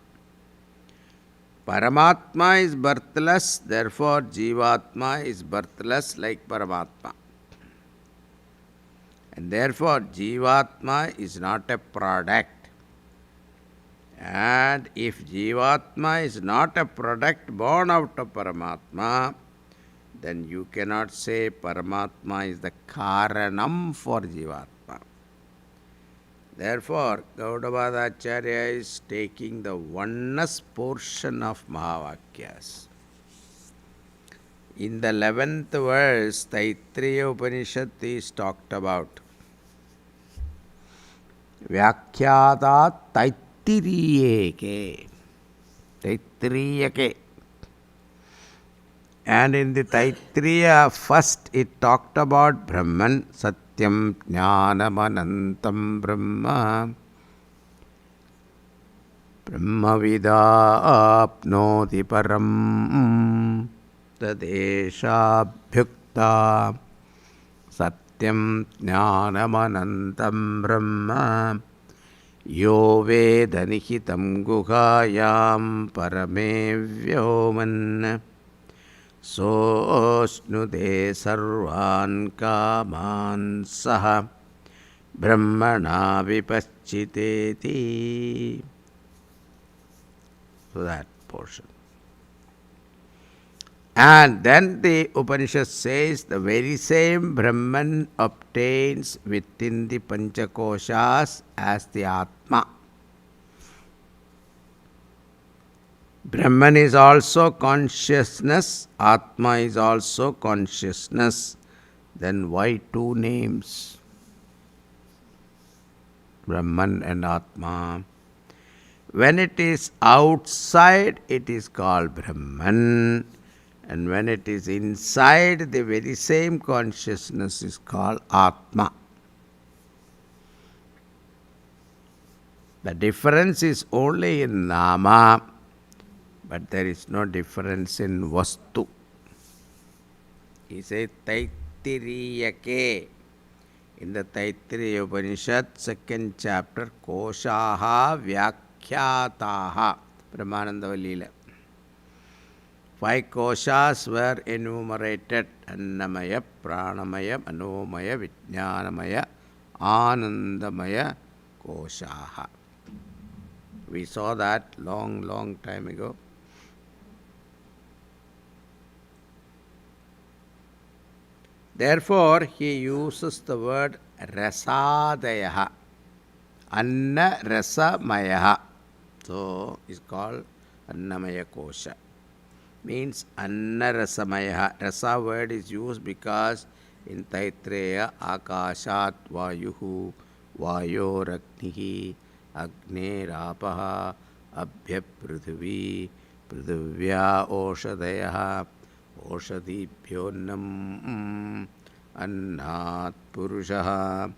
Paramatma is birthless, therefore Jivatma is birthless like Paramatma. And therefore Jivatma is not a product. And if Jivatma is not a product born out of Paramatma, then you cannot say Paramatma is the Karanam for Jivatma. Therefore, Gaudavadacharya is taking the oneness portion of Mahavakyas. In the 11th verse, Taittiriya Upanishad is talked about. Vyakhyata Taittiriyake. Taittiriyake. And in the Taittiriya, first it talked about Brahman, Satyam Jnanam Anantam Brahma. Brahmavida apnoti param tadeshabhyukta Satyam Jnanam Anantam Brahma Yo Veda Nihitam Guhayam Parame Vyoman Sosnude sarvan kaman saha brahmana vipachiteti. So that portion. And then the Upanishad says the very same Brahman obtains within the Panchakoshas as the Atma. Brahman is also consciousness, Atma is also consciousness. Then why two names? Brahman and Atma. When it is outside, it is called Brahman. And when it is inside, the very same consciousness is called Atma. The difference is only in Nama, but there is no difference in Vastu. He says Taitiriyake. In the Taittiriya Upanishad, second chapter, Koshaha Vyakhyataha, Brahmananda Lila. 5 koshas were enumerated: Annamaya, Pranamaya, Manomaya, Vijnanamaya, Anandamaya, Koshaha. We saw that long time ago. Therefore, he uses the word Rasadayaha, Anna Rasamayaha. So, it's called Annamaya Kosha. Means Anna Rasamayaha. Rasa word is used because in Taitreya, Akashat Vayuhu, Vayo Ragnihi, Agne Rapaha, Abhya Prithvi, Prithivya Oshadayaha, Oshadibhyonnam, Annat Purushaha,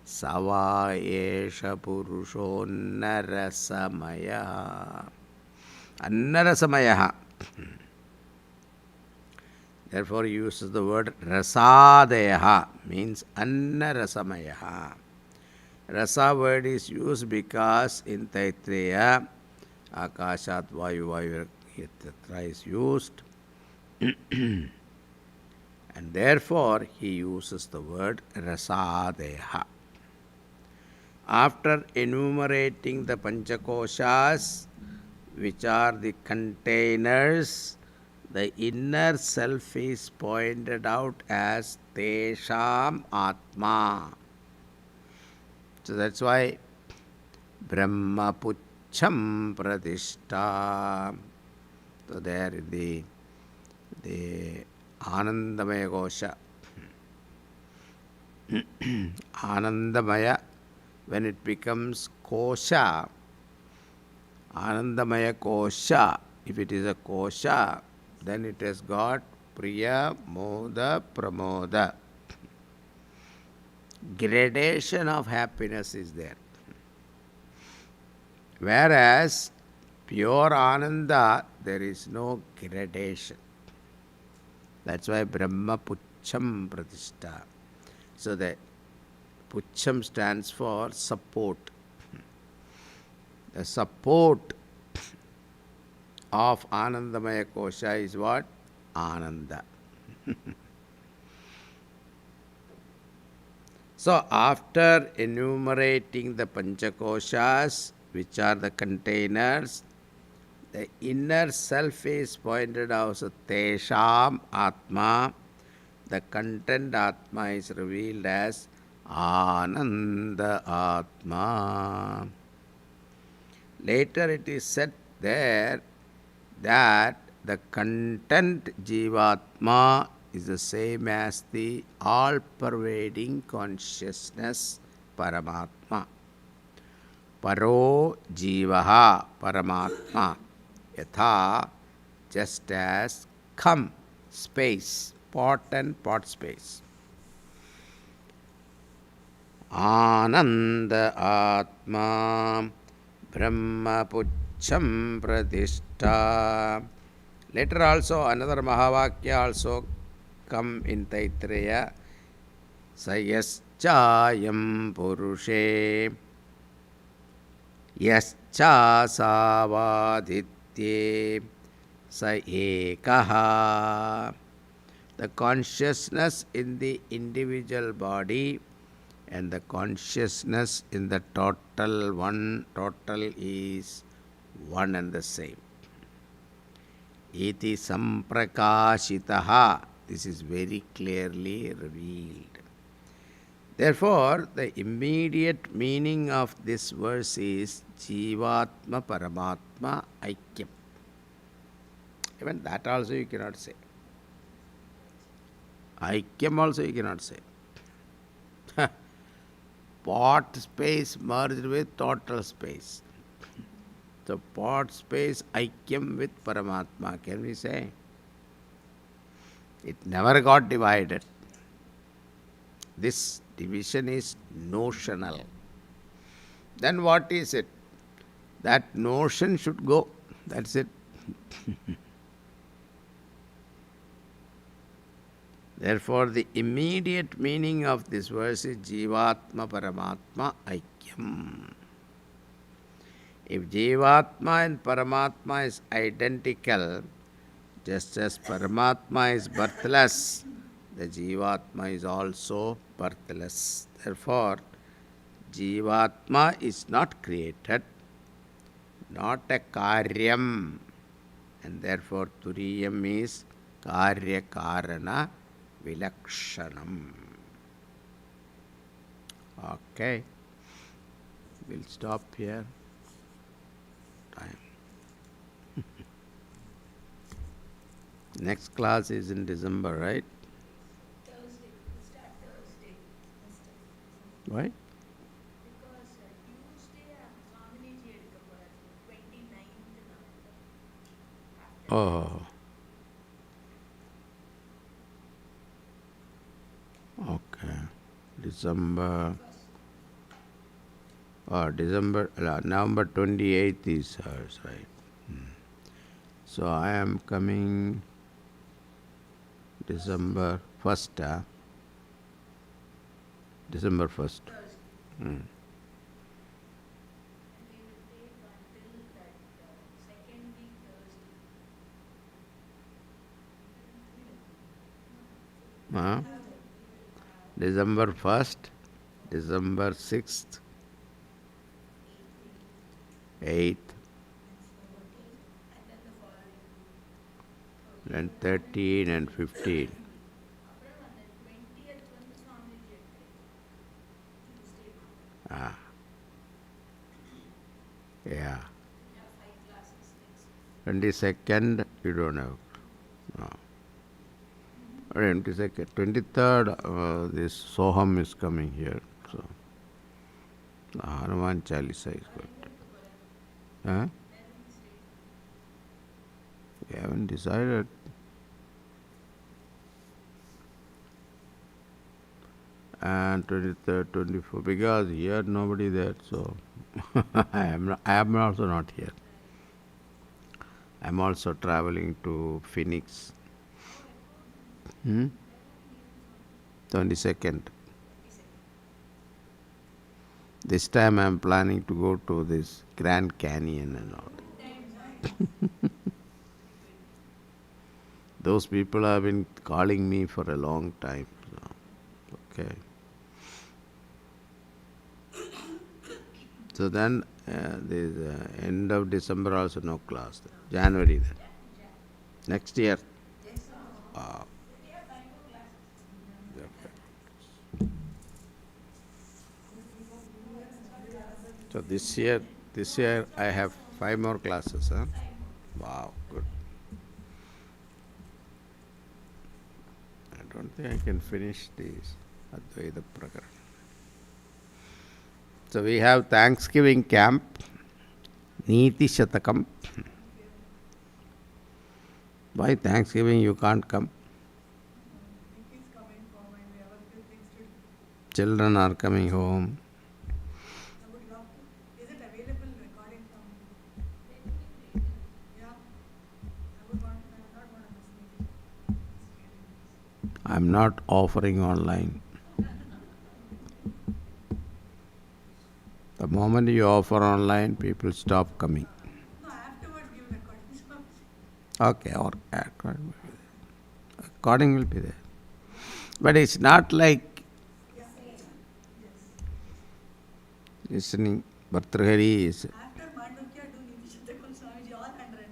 Sava Esha Purushonnarasamaya. Annarasamayaha. Therefore, he uses the word Rasadeyaha, means Annarasamayaha. Rasa word is used because in Taitreya, Akashat Vayu etc. is used. And therefore, he uses the word Rasadeha. After enumerating the Panchakoshas, which are the containers, the inner self is pointed out as Tesham Atma. So that's why Brahma Pucham Pratishta. So there in the Anandamaya Kosha. Anandamaya, when it becomes Kosha, Anandamaya Kosha, if it is a Kosha, then it has got Priya, Moda, Pramoda. Gradation of happiness is there. Whereas pure Ananda, there is no gradation. That's why Brahma Pucham Pratishta. So the Pucham stands for support. The support of Anandamaya Kosha is what? Ananda. So, after enumerating the Panchakoshas, which are the containers, the inner self is pointed out as Tesham Atma. The content Atma is revealed as Ananda Atma. Later it is said there that the content Jivatma is the same as the all-pervading consciousness Paramatma. Paro Jivaha Paramatma. Yatha, just as come, space, pot and pot space. Ananda Atma Brahma Pucham Pratishta. Later also another Mahavakya also come in Taittreya. Sayaschayam Purushe Yascha Savaditye Sa Ekaha. The consciousness in the individual body and the consciousness in the total is one and the same. Iti samprakashitaha. This is very clearly revealed. Therefore, the immediate meaning of this verse is Jivatma Paramatma Aikyam. Even that also you cannot say. Aikyam also you cannot say. Pot space merged with total space. So pot space Aikyam with Paramatma, can we say? It never got divided. This division is notional. Then what is it? That notion should go. That's it. Therefore, the immediate meaning of this verse is Jivatma Paramatma Aikyam. If Jivatma and Paramatma is identical, just as Paramatma is birthless, the Jivatma is also birthless. Therefore, Jivatma is not created, not a Karyam, and therefore Turiyam is Karya Karana Vilakshanam. Okay, we'll stop here. Time. Next class is in December, right? Thursday, we start Thursday. Why? Because Tuesday Swamiji எடுக்க போறாரு 29th November. Oh, okay. December. Oh, November 28th is hers, right? So I am coming December 1st. December 1st. Thursday. Hmm. And we will take until that second week Thursday. Huh? December 1st, December 6th, 8th, And then the following week. then 13 and 15. அப்புறம் அந்த 20th வந்து சுவாமிஜி எடுக்கிறேன் Tuesday morning. Ah, yeah. We have 5 classes next week. 22nd, you don't have. No. 22nd, 23rd, this Soham is coming here. So, the Hanuman Chalisa is good. Huh? We haven't decided. And 23rd, 24th, because here nobody there, so I am also not here. I am also traveling to Phoenix. 22nd. This time I am planning to go to this Grand Canyon and all. Those people have been calling me for a long time. So, okay. So then, the end of December also no class. January then. Next year. Wow. So this year I have 5 more classes, huh? Wow, good. I don't think I can finish this Advaita Prakarana. So we have Thanksgiving camp, Niti Shatakam. Why Thanksgiving you can't come? He's coming for my way. I have a few things to do. Children are coming home. I would love to. Is it available recording from? Yeah. I would want. I would not want to miss it. I'm not offering online. The moment you offer online, people stop coming. No, afterwards give recordings. Okay, or recording will be there. But it's not like Yes. listening. Bhartrihari is. After Mandukya, do Niti Shatakam Swamiji all 100.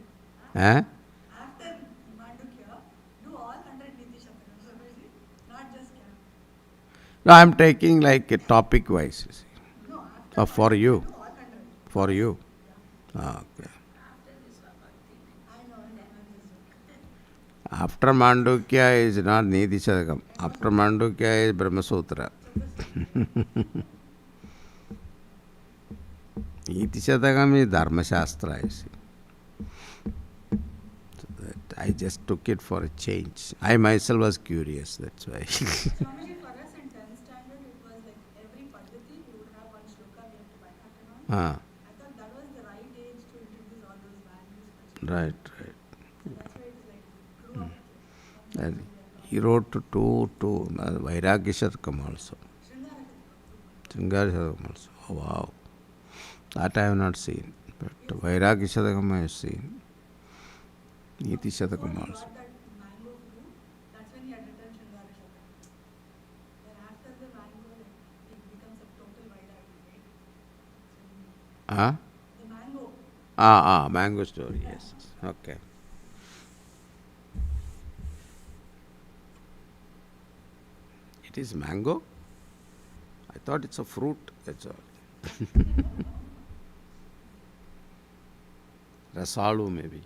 Huh? After Mandukya, do all 100 Niti Shatakam Swamiji, not just camp. No, I'm taking like a topic wise. You see. No, after For you. do all 100. For you. Ah, okay. I know, I'm just After Mandukya is not Niti Shadakam. After Mandukya is Brahma Sutra. Niti Shadakam is Dharma Shastra, I see. So that I just took it for a change. I myself was curious, that's why. Swamiji, for us in 10th standard, it was like every Paddhati, we would have one shloka we have to by heart and all. Ah, I thought that was the right age to introduce all those values for right, children. right. So that's why it is like, we grew up with it. From And that we have he learned. wrote two Vairagya Shatakam also. Sringara Shatakam. Sringara Shatakam also. Oh, wow. That I have not seen. But Vairagya Shatakam I have seen. Niti Before Shatakam he also. got that mango fruit, that's when he had written Sringara Shatakam. Then after the mango, like, it becomes a total Vairagi, right? Ah? The mango. Mango story, yes. Okay. It is mango? I thought it's a fruit, that's all. Rasalu maybe.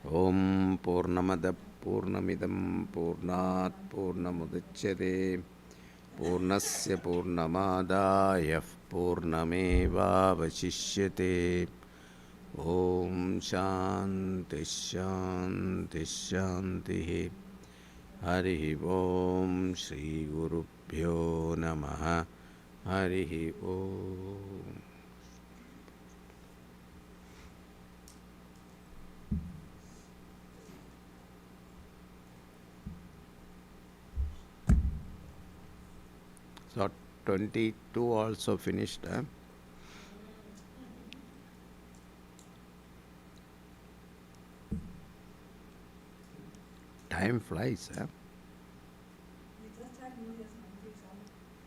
Om Purnamada Purnamidam Purnat Purnamudachyate Purnasya Purnamadaya Purnameva Vashishyate Om Shanti Shanti Shanti Hari Om Shri Guru Bhyo Namaha Hari Om. So 22 also finished. Time flies.